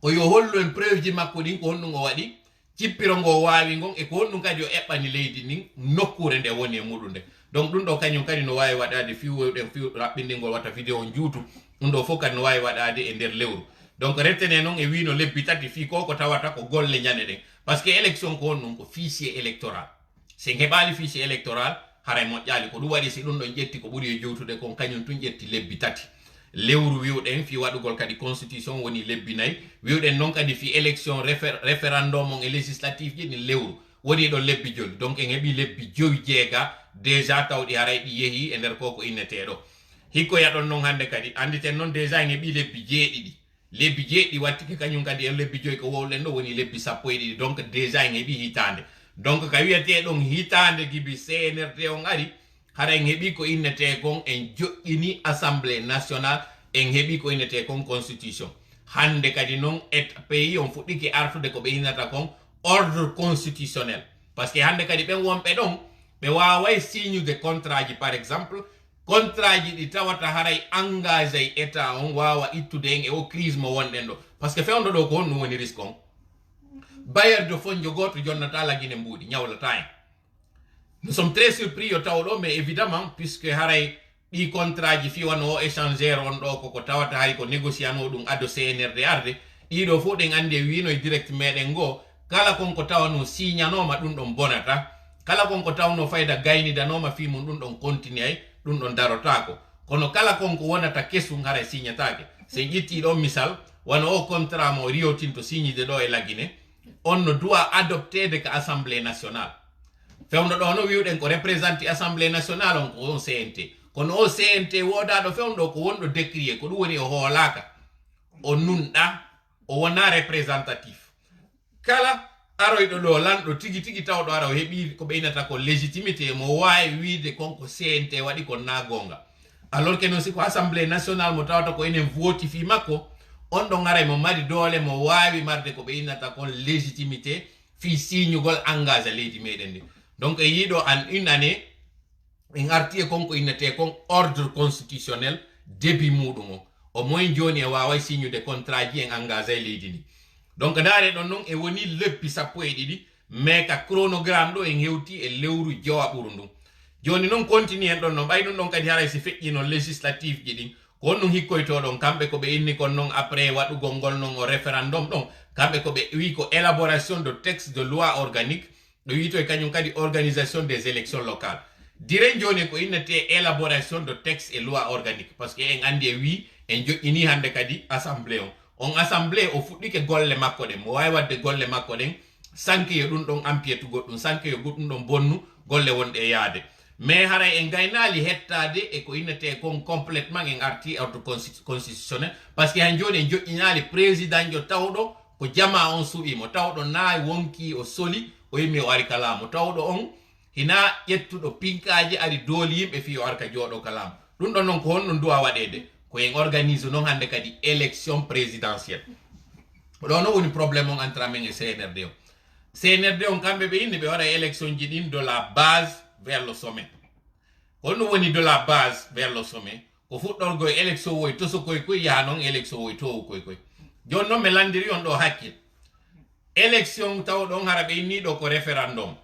o yo hollu en preuve ji makko ɗin ko honɗum o waɗi cippiro ngo wawi ngon e ko honɗum kadi o eɓɓani leydi ndin nokkure nde woni e muɗum nde donc ɗum ɗo kañum kadi no wawi waɗade fiwɗen fiw raɓɓinɗingol watta vidéo juutu ɗum ɗo fof kadi no wawi waɗade e nder lewru donc rettene noon e wino lebbi tati fi ko tawata ko golle ñande ɗen par ce que élection ko on ɗum ko fichier électoral sen heɓali fichier électoral haray moƴƴali ko ɗum waɗi si ɗum ɗon ƴetti ko ɓuuri e jewtude kon kañum tun ƴetti lebbi tati lewru wiwɗen fi waɗugol kadi constitution woni lebbi nayyi wiwɗen noon kadi fi élection référendum on e législatif ji ɗin lewru woni ɗon lebbi joli donc en heeɓi lebbi joyi jeega déjà tawɗi haray ɗi yeehi e nder koko inneteɗo hikko yaɗon noon hande kadi anditen noon déjà en heeɓi lebbi jeeɗiɗi lebbi jeeɗiɗi wattike kañum kadi en lebbi joyi ko wowɗen ɗo woni lebbi sappo e ɗiɗi donc déjà en heeɓi hitande donc ka wiyete ɗon hitande gibi CNRD on ari hara en heeɓi ko innete kon en joƴƴini assemblée nationale en heeɓi ko innete kon constitution hande kadi noon et pays on fuɗɗike artude ko ɓe innata kon ordre constitutionnel par ce que hande kadi ɓen wonɓe ɗon ɓe waway signude contrat ji par exemple contrat ji ɗi tawata haray engagé état on wawa ittude en e o crise mo wonɗen ɗo par ce que fewndo ɗo ko honɗum woni risque on bailleur de fonds jogoto jonnata lagine mbuuɗi ñawlata en nous sommes très surpris yo taw ɗo mais évidemment puisque haray ɗi contrat ji fi wano o échangeur on ɗo koko tawata hay ko négociano ɗum ado CNRD arde ɗiɗo fof ɗen andi e wino e direct meɗen go kala konko tawano signanoma ɗum ɗon bonata kala konko tawno fayda gaynidanoma fi mum ɗum ɗon continue ay ɗum ɗon darotako kono kala konko wonata kesum haray signatake se ƴetti ɗon misal wano o contrat mo Rio Tinto signide ɗo e lagine on no doit adoptede ko assemblée nationale fewno ɗo no wiwɗen ko représenté assemblée nationale on ko on CNT kono o CNT wodaɗo fewno ko wonɗo décrié ko ɗum woni o hoolaka o nunɗa o wona représentatif kala aroyɗo ɗo lanɗo tigi tigi tawɗo ara o heeɓi ko ɓeynata ko légitimité mo wawi wiide konko CNT waɗi ko na gonga alors que non siko assemblée nationale mo tawata ko enen votifi makko on ɗon aray mo mari doole mo wawi marde ko ɓeynata kon légitimité fi signugol engage leydi meɗen ndi donc e yiɗo an une année en arti e konko innete kon ordre constitutionnel début muɗum o moins joni e waway signude contrat ji en engagé leydi ndi donc daare ɗon noon e woni leppi sappo e ɗiɗi mais ka chronogramme ɗo en hewti e lewru jowa ɓuru ndun joni noon continue en ɗon no ɓay ɗum ɗon kadi haray si feƴƴino législatif ji ɗin ko on ɗum hikkoytoɗon kamɓe ko ɓe inni kon noon après waɗugol ngol noon o référendum ɗon kamɓe ko ɓe wi ko élaboration de texte de loi organique ɗo wito e kañum kadi organisation des élections locales dire joni ko innete élaboration de texte et loi organique par ce que en andi e wi en joƴƴini hande kadi assemblée on assemblée o fuɗɗike golle makko ɗen mo wawi wadde golle makko ɗen sanke yo ɗum ɗon empiétu goɗɗum sanke yo goɗɗum ɗon bonnu golle wonɗe e yaade mais haray en gaynali hettade e ko innete kon complètement en arti ordre constitutionnel par ce que han joni en joƴƴinali président jo tawɗo ko jama on suɓimo tawɗo na wonki o soli o yimmi o ari kalamo tawɗo on hina ƴettuɗo pinkaji ari dooli yimɓe fi o arka jooɗo kalamo ɗum ɗon noon ko honɗum duwa waɗede ko en organise noon hande kadi élection présidentielle ɗo no woni probléme on entre amen e CNRD o CNRD on kamɓe ɓe inni ɓe waɗa élection ji ɗin de la base vers le sommet honɗum woni de la base vers le sommet ko fuɗɗorgo e élection woy toso koye koye yaha noon élection woy towu koye koye joni noon mi landiri on ɗo hakkil élection taw ɗon hara ɓe inniɗo ko référendum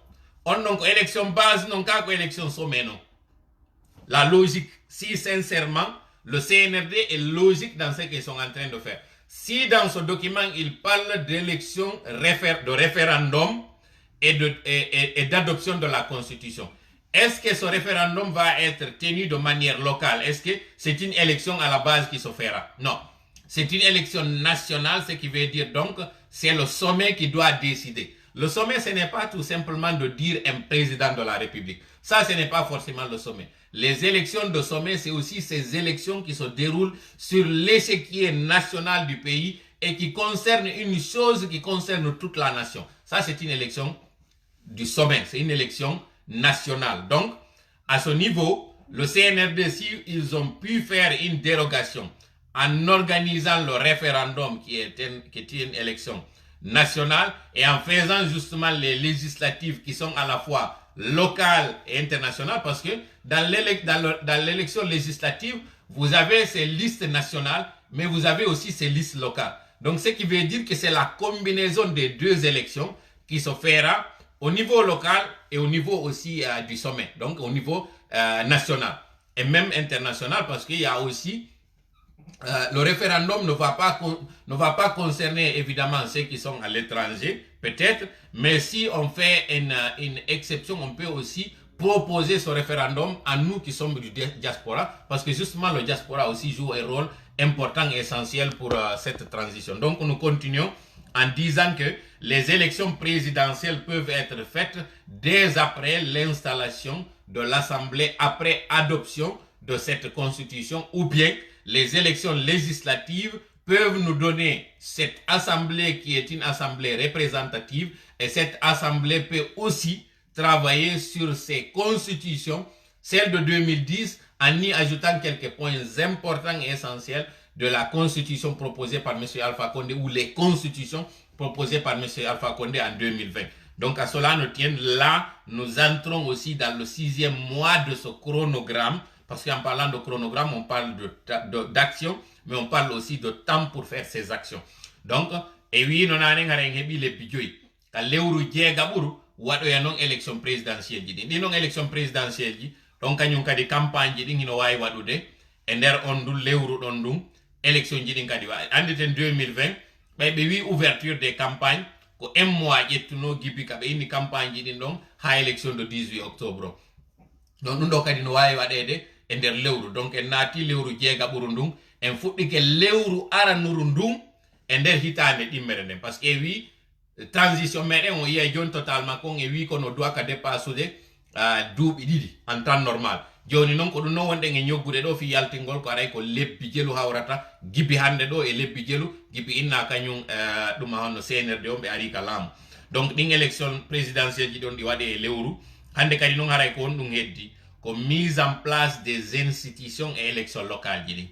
on ɗon ko élection base non ka ko élection sommet non la logique si sincèrement le CNRD est logique dans ce qu'ils sont en train de faire si dans ce document il parle d'élection de référendum et d'adoption de la constitution est-ce que ce référendum va être tenu de manière locale est-ce que c'est une élection à la base qui se fera non c'est une élection nationale ce qui veut dire donc c'est le sommet qui doit décider. Le sommet, ce n'est pas tout simplement de dire un président de la République. Ça, ce n'est pas forcément le sommet. Les élections de sommet, c'est aussi ces élections qui se déroulent sur l'échiquier national du pays et qui concernent une chose qui concerne toute la nation. Ça, c'est une élection du sommet. C'est une élection nationale. Donc, à ce niveau, le CNRD, si ils ont pu faire une dérogation en organisant le référendum qui est une élection nationale et en faisant justement les législatives qui sont à la fois locales et internationales parce que dans l'élection législative, vous avez ces listes nationales mais vous avez aussi ces listes locales. Donc ce qui veut dire que c'est la combinaison des deux élections qui se fera au niveau local et au niveau aussi du sommet, donc au niveau national et même international, parce qu'il y a aussi le référendum ne va pas concerner évidemment ceux qui sont à l'étranger, peut-être, mais si on fait une exception, on peut aussi proposer ce référendum à nous qui sommes du diaspora, parce que justement le diaspora aussi joue un rôle important et essentiel pour cette transition. Donc nous continuons en disant que les élections présidentielles peuvent être faites dès après l'installation de l'Assemblée, après adoption de cette constitution, ou bien les élections législatives peuvent nous donner cette assemblée qui est une assemblée représentative, et cette assemblée peut aussi travailler sur ses constitutions, celle de 2010, en y ajoutant quelques points importants et essentiels de la constitution proposée par M. Alpha Condé, ou les constitutions proposées par M. Alpha Condé en 2020. Donc à cela nous tienne, là nous entrons aussi dans le 6e mois de ce chronogramme, parce qu'en parlant de chronogramme, on parle d'action, mais on parle aussi de temps pour faire ces actions. Donc, et oui, nous avons les bidjoui. Quand l'euro djegaburu, waɗo ya non élection présidentielle ji ɗi non élection présidentielle ji donc kañum kadi campagne ji ɗin hino wawi waɗude e nder on ndun lewru ɗon ndun élection ji ɗin kadi wawi anditen 2020 ɓe wi ouverture des campagnes ko 1 mois ƴettuno gibi ka ɓe inni campagne ji ɗin ɗon ha élection de 18 octobre donc ɗum ɗo kadi no wawi waɗede e nder lewru. Donc en naati lewru jeegaɓuru ndun en fuɗɗike lewru aranuru ndun e nder hitande ɗimmere nden, par ce que wi transition meɗen on yiya joni totalement kon e wi kono doit ka dépassude duuɓi ɗiɗi en temps normal. Joni noon ko ɗum non wonɗen e ñoggude ɗo fi yaltingol ko aray ko lebbi jelu hawrata gibi hande ɗo e lebbi jelu gibi inna kañum ɗuma honno CNRD on ɓe ari ka laamu. Donc ɗin élection présidentielle ji ɗon ɗi waɗe e lewru hande kadi noon haray ko on ɗum heddi ko mise en place des institutions et élections locales ji ɗin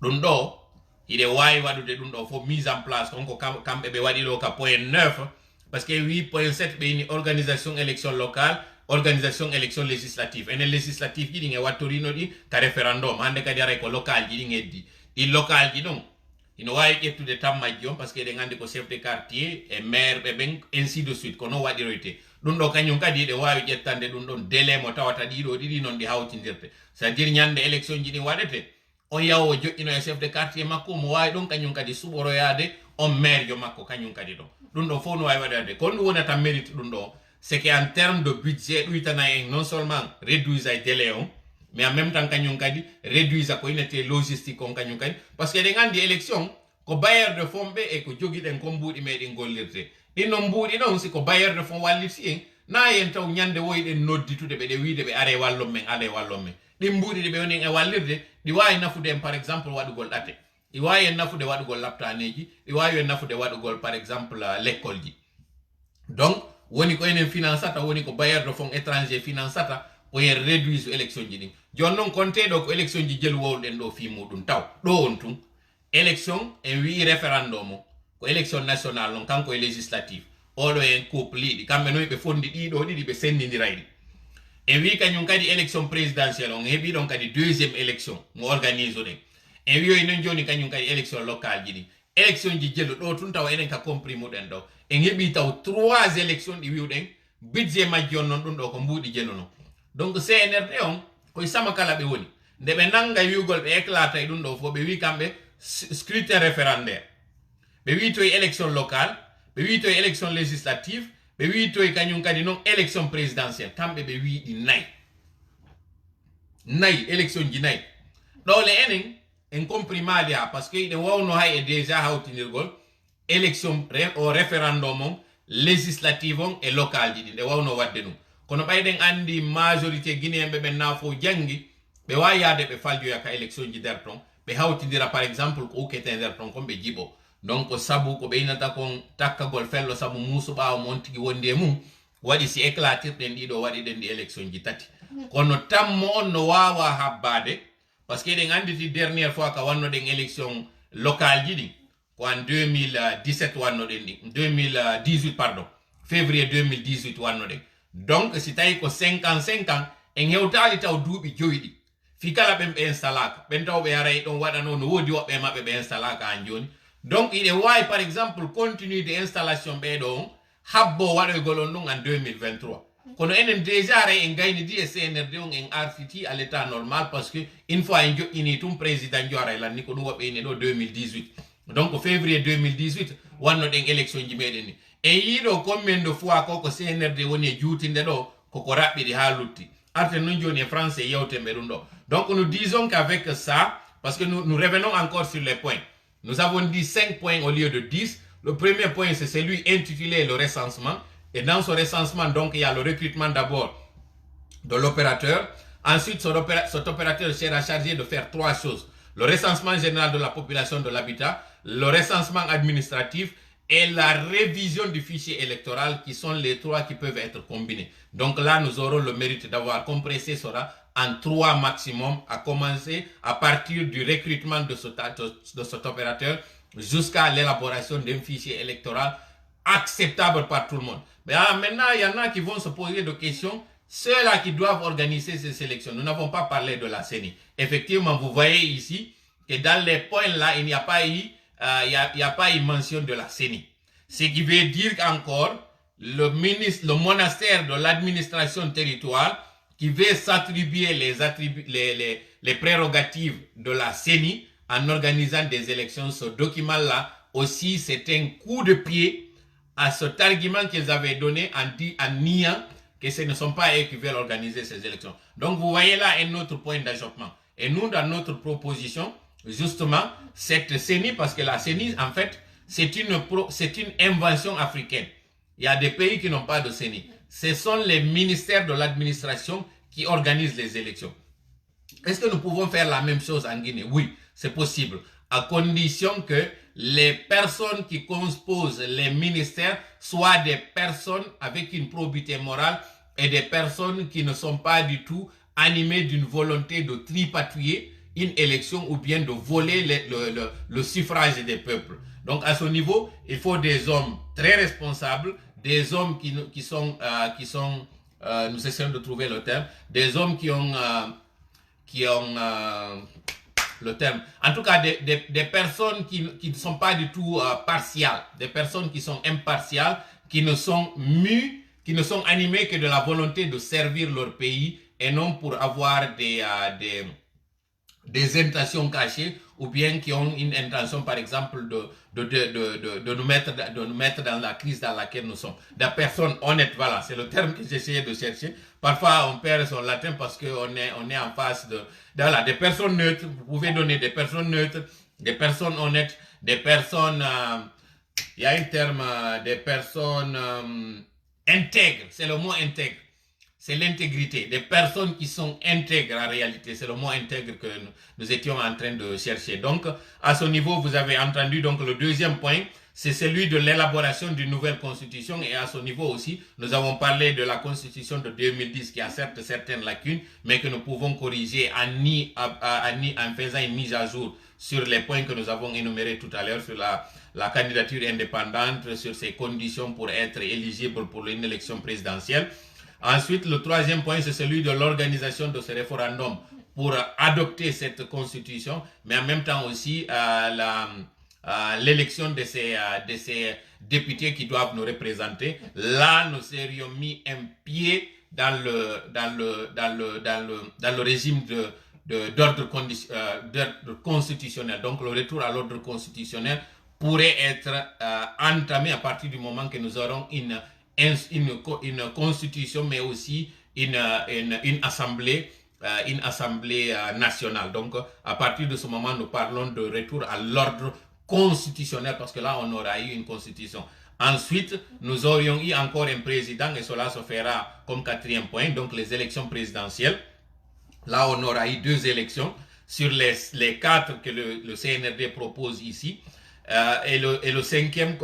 ɗum ɗo il wawi waɗude ɗum ɗo fof mise en place on ko kamɓe ɓe waɗi ɗo ka point 9 parce que 8.7 ɓe ini organisation élection locale, organisation élection législative, enen législative ji ɗin e wattorino ɗi ka référendum hande kadi aray ko local ji ɗin heddi. Ɗi local ji ɗon ino wawi ƴettude tan majji on parce que eɗen andi ko chef de quartier e maire ɓe ɓen ainsi de suite ko non waɗiroyte ɗum ɗo kañum kadi ɗe wawi ƴettande ɗum ɗon délai mo tawata ɗiɗo ɗiɗi noon ɗi hawtidirte, c'est à dire ñande élection ji ɗin waɗete on yawo joƴƴino e chef de quartier makko mo wawi ɗon kañum kadi suɓoroyade on maire jo makko kañum kadi ɗon ɗum ɗon fof no wawi waɗade kon ɗum wonata mérite ɗum ɗo c'est que en terme de budget ɗuytana en non seulement réduisa e délai on mais en même temps kañum kadi réduisa ko inete logistique on kañum kadi parce que eɗen andi élection ko bailleur de fonds ɓe e ko joguiɗen ko mbuuɗi meɗen gollirte ɗin non mbuuɗi ɗon si ko bailleur de fonds walliti en na en taw ñande woyɗen nodditude ɓe ɗe wiide ɓe are wallon men ale wallon men ɗin mbuuɗi ɗi ɓe woni e wallirde ɗi wawi nafude en par exemple waɗugol ɗate, ɗi wawi en nafude waɗugol laptaneji, ɗi wawi en nafude waɗugol par exemple l'école ji. Donc woni ko enen finançata woni ko bailleur de fonds étranger finançata o yen réduise élection ji ɗin joni noon konteɗo ko élection ji jelu wowɗen ɗo fi muɗum taw ɗo on tun élection en wi référendum o ko élection nationale noon kanko e législative oɗo en couple ɗi kamɓe noon ɓe fondi ɗiɗo ɗiɗi ɓe sendindirayɗi en wi kañum kadi élection présidentielle on heeɓi ɗon kadi deuxième élection mo organise ɗen en wiyoy noon joni kañum kadi élection locale ji ɗin élection ji jellu ɗo tun tawa enen ka compris muɗen ɗo en heeɓi taw 3 élection ɗi wiwɗen budget majji on noon ɗum ɗo ko mbuuɗi jellu noon. Donc CNRD on koye sama kala ɓe woni nde ɓe nanga wiwgol ɓe éclata e ɗum ɗo fof ɓe wi kamɓe scrutin référendaire, ɓe wi toye élection locale, ɓe wi toye élection législative, ɓe wi toye kañum kadi noon élection présidentielle kamɓe ɓe wi ɗi nayi élection ji nayi ɗole enen en comprimali ha par ce que ɗe wawno hay e déjà hawtinirgol élection o référendum on législative on e local ji ɗi ɗe wawno wadde ɗum kono ɓayɗen andi majorité guinéen ɓe ɓen nafo janggi ɓe wawi yaade ɓe faljoya ka élection ji nder ton ɓe hawtidira par exemple ko ukkete nder ton kon ɓe jiɓo donc sabu ko ɓeynata kon takkagol fello sabu musu ɓawo mon tigui wondi e mum waɗi si éclatirɗen ɗiɗo waɗiɗen ɗi élection ji tati kono tammo on no wawa habbade par ce que eɗen anditi dernière fois ka wannoɗen élection locale ji ɗi ko en 2017 wannoɗen ɗi 2018 pardon février 2018 wannoɗen donc si tawi ko 55 ans en hewtali taw duuɓi joyi ɗi fi kala ɓen ɓe installaka ɓen taw ɓe aray ɗon waɗano no woodi woɓɓe maɓɓe ɓe installaka an joni donc iɗe wawi par exemple continue de installation ɓeɗo on habbo waɗoygol on ɗum en 2023 kono enen déjà re en gayni di e CNRD on en artiti à l'état normal parce que une fois en joƴƴini tum président joara lanni ko ɗum woɓɓeyni ɗo 2018 donc février 2018 wannoɗen élection ji meɗen ni e yiɗo combien de fois ko CNRD woni e juutinde ɗo koko raɓɓiɗi ha lutti arte non joni e français yewtemɓe ɗum ɗo donc nous disons qu'avec ça parce que nous revenons encore sur les points nous avons dit 5 points au lieu de 10. Le premier point c'est celui intitulé le recensement et dans ce recensement donc il y a le recrutement d'abord de l'opérateur. Ensuite cet opérateur sera chargé de faire 3 choses: le recensement général de la population de l'habitat, le recensement administratif et la révision du fichier électoral, qui sont les 3 qui peuvent être combinés. Donc là, nous aurons le mérite d'avoir compressé cela en 3 maximum, à commencer à partir du recrutement de cet opérateur jusqu'à l'élaboration d'un fichier électoral acceptable par tout le monde. Mais maintenant, il y en a qui vont se poser des questions. Ceux-là qui doivent organiser ces élections, nous n'avons pas parlé de la CENI. Effectivement, vous voyez ici que dans les points là, il n'y a pas eu mention de la CENI. Ce qui veut dire qu'encore, le monastère de l'administration territoriale qui veut s'attribuer les prérogatives de la CENI en organisant des élections, ce document-là aussi, c'est un coup de pied à cet argument qu'ils avaient donné en niant que ce ne sont pas eux qui veulent organiser ces élections. Donc vous voyez là un autre point d'achoppement. Et nous, dans notre proposition, justement, cette CENI, parce que la CENI, en fait, c'est une invention africaine. Il y a des pays qui n'ont pas de CENI. Ce sont les ministères de l'administration qui organisent les élections. Est-ce que nous pouvons faire la même chose en Guinée? Oui, c'est possible, à condition que les personnes qui composent les ministères soient des personnes avec une probité morale et des personnes qui ne sont pas du tout animées d'une volonté de tripatouiller une élection ou bien de voler le suffrage des peuples. Donc à ce niveau, il faut des hommes très responsables, des hommes qui sont nous essayons de trouver le terme, des hommes qui ont le terme, en tout cas des personnes qui ne sont pas du tout partiales, des personnes qui sont impartiales, qui ne sont mues, qui ne sont animées que de la volonté de servir leur pays et non pour avoir des intentions cachées, ou bien qui ont une intention, par exemple, de nous mettre dans la crise dans laquelle nous sommes. Des personnes honnêtes, voilà, c'est le terme que j'essayais de chercher. Parfois, on perd son latin parce qu'on est en face de voilà, des personnes neutres. Vous pouvez donner des personnes neutres, des personnes honnêtes, des personnes, il y a un terme, des personnes intègres, c'est le mot intègre. C'est l'intégrité, des personnes qui sont intègres en réalité. C'est le mot intègre que nous étions en train de chercher. Donc, à ce niveau, vous avez entendu donc le deuxième point, c'est celui de l'élaboration d'une nouvelle constitution. Et à ce niveau aussi, nous avons parlé de la constitution de 2010 qui a certes certaines lacunes, mais que nous pouvons corriger en faisant une mise à jour sur les points que nous avons énumérés tout à l'heure, sur la candidature indépendante, sur ses conditions pour être éligible pour une élection présidentielle. Ensuite, le troisième point, c'est celui de l'organisation de ce référendum pour adopter cette constitution, mais en même temps aussi l'élection de ces députés qui doivent nous représenter. Là, nous serions mis un pied dans le régime d'ordre constitutionnel. Donc, le retour à l'ordre constitutionnel pourrait être entamé à partir du moment que nous aurons une constitution, mais aussi une assemblée nationale. Donc, à partir de ce moment, nous parlons de retour à l'ordre constitutionnel, parce que là, on aura eu une constitution. Ensuite, nous aurions eu encore un président, et cela se fera comme quatrième point, donc les élections présidentielles. Là, on aura eu 2 élections sur les 4 que le CNRD propose ici. Et le cinquième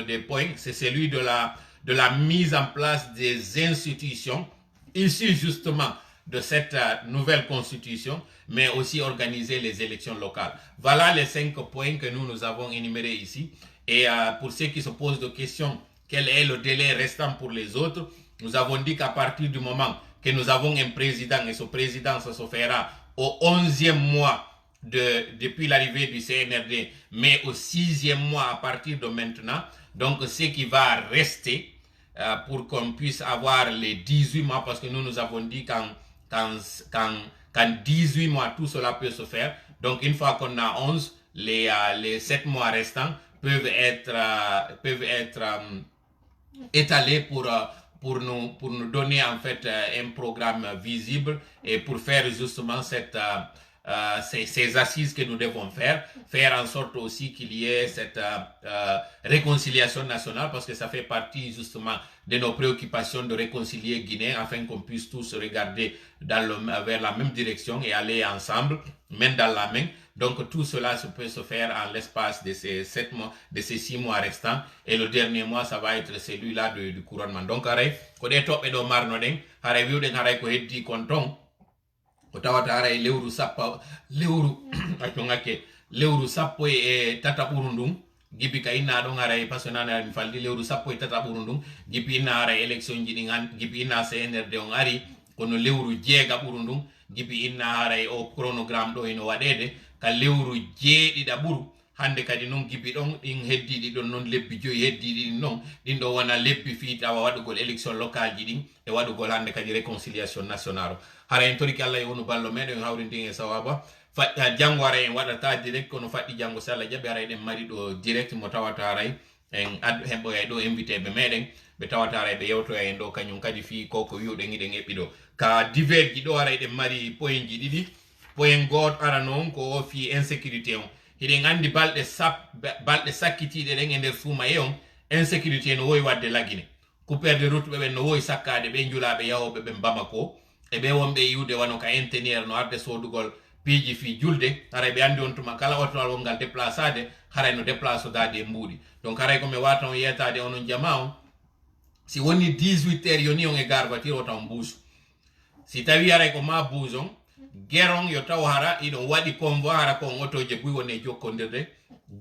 des points, c'est celui de la mise en place des institutions issues justement de cette nouvelle constitution, mais aussi organiser les élections locales. Voilà les 5 points que nous avons énumérés ici. Et pour ceux qui se posent des questions, quel est le délai restant pour les autres, nous avons dit qu'à partir du moment que nous avons un président, et ce président, ça se fera au 11e mois depuis l'arrivée du CNRD, mais au 6e mois à partir de maintenant. Donc, ce qui va rester, pour qu'on puisse avoir les 18 mois, parce que nous avons dit qu'en 18 mois, tout cela peut se faire. Donc, une fois qu'on a 11, les 7 mois restants peuvent être étalés pour nous donner en fait un programme visible et pour faire justement ces assises que nous devons faire en sorte aussi qu'il y ait cette réconciliation nationale, parce que ça fait partie justement de nos préoccupations de réconcilier Guinée afin qu'on puisse tous regarder vers la même direction et aller ensemble, main dans la main. Donc tout cela peut se faire en l'espace de ces 7 mois, de ces 6 mois restants, et le dernier mois ça va être celui-là du couronnement. Donc aray ko de tobbe do marno den haray wiuden haray ko heddi konton ko tawata haray lewru sappa lewru acongake lewru sappo e tata burundum gibi ka inna don haray pasonana mi faldi lewru sappo e tata burundum gibi inna haray election ji dingan gibi inna CNRD on ari kono lewru jeega burundum gibi inna haray o chronogramme do ino wadede ka lewru jeedida buru hande kadi non gibi don din heddidi don non lebbi joyi heddidi non din do wana lebbi fi tawa wadugol élection locale ji din e wadugol hande kadi réconciliation nationale hara en toriki Allah wonu ballo meden hawrindi e sawaba fadda jango ara en wadata direct kono faddi jango sala jabe ara en mari do direct mo tawata ara en addu hembo ay do invité be meden be tawata ara be yewto en do kanyum kadi fi koko wiude ngiden ebbido ka divers ji do ara en mari point ji didi point god ara non ko fi insécurité on hiɗen andi balɗe sakkitiɗe ɗen e nder suuma e on insécurité no wowi wadde lagine couperde route ɓe ɓen no wowi sakkade ɓe julaɓe yahoɓe ɓen Bamako e ɓe wonɓe yiwde wano ka inteniére no arde sodugol piiji fi julde haray ɓe andi on tuma kala otowal wongal déplaçade haray no déplace dade e mbuuɗi donc haray komi wata on yetade onon jama on si woni 18 heures yoni on e gare voiture o taw buusu si tawi haray ko ma buus on geron yo taw hara iɗon waɗi convoi hara kon otoje buy woni jokkodirde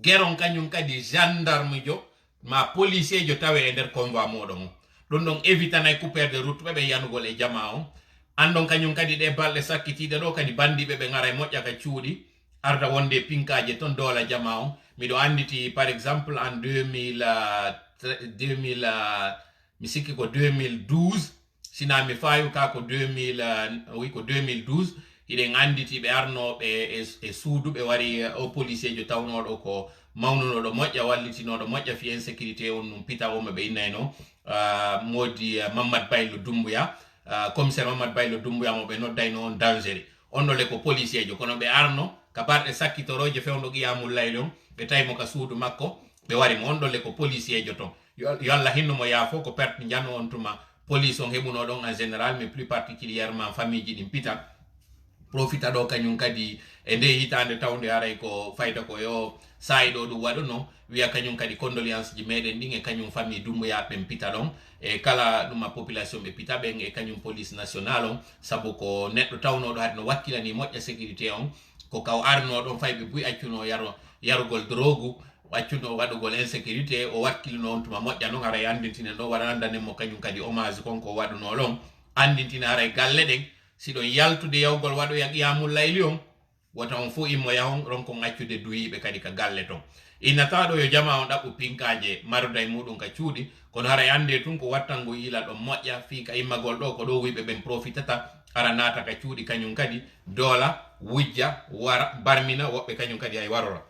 geron kañum kadi gendarme jo ma policier jo tawe e nder convoi moɗon ɗum ɗon évitanay couperde route ɓeɓe yanugol e jama on andon kañum kadi ɗe balɗe sakkitiɗe ɗo kadi bandiɓe ɓe gara e moƴƴaka cuuɗi arda wonde pinkaje ton doola jama on miɗo anditi par exemple en 2000 mi sikki ko 2012 sina mi fayu ka ko 2012 hiɗen anditi ɓe arnoɓe e suudu ɓe wari o policier jo tawnoɗo ko mawnunoɗo moƴƴa wallitinoɗo moƴƴa fi insécurité on num pita wonɓe ɓe innayno modi Mamadou Baylo Doumbouya commissaire Mamadou Baylo Doumbouya mo ɓe noddayno on dangereux on ɗo le ko policier jo kono ɓe arno ka barɗe sakkitoroje fewno qiyamul layli on ɓe tawimo ka suudu makko ɓe warimo on ɗo le ko policier jo ton yo Allah hinnumo yaafo ko perte janno on tuma police on heɓuno ɗon en général mais plus particulièrement famille ji ɗin pita profita ɗo kañum kadi e nde hitande tawde aray ko fayda ko yo saayi ɗo ɗum waɗuno wiya kañum kadi condoléance ji meɗen ɗin e kañum famille Doumbouya ɓen pita ɗon e kala ɗuma population ɓe pita ɓen e kañum police national on saabu ko neɗɗo tawnoɗo hade no wakkilani moƴƴa sécurité on ko kaw arnoɗon fayɓe buy accuno yarugol drogue accuno waɗugol insécurité o wakkilino on tuma moƴƴa noon haray andintinen ɗo waɗa andanenmo kañum kadi hommage konko waɗuno ɗon andintina haray galle ɗen siɗon yaltude yawgol waɗoya qiyamul layli on wota on fo immo yahon ronkon accude duyiɓe kadi ka galle ton innata ɗo yo jama on ɗaɓɓu pinkaje maruda e muɗum ka cuuɗi kono haray ande tun ko wattango yila ɗon moƴƴa fi ka immagol ɗo ko ɗo wiɓe ɓen profitata ara nata ka cuuɗi kañum kadi doola wujja wara barmina woɓɓe kañum kadi ay warora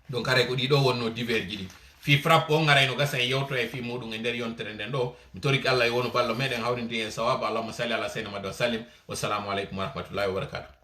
donc haray ko ɗiɗo wonno divers ji ɗi fi frappe on arayno gasa en yewto e fi muɗum e nder yontere nden ɗo mi toriki Allah e wonu ballo meɗen hawrindi en sawabu allahumma salli ala sayyidina Muhammad wa sallim wassalamu aleykum wa rahmatullahi wa barakatuh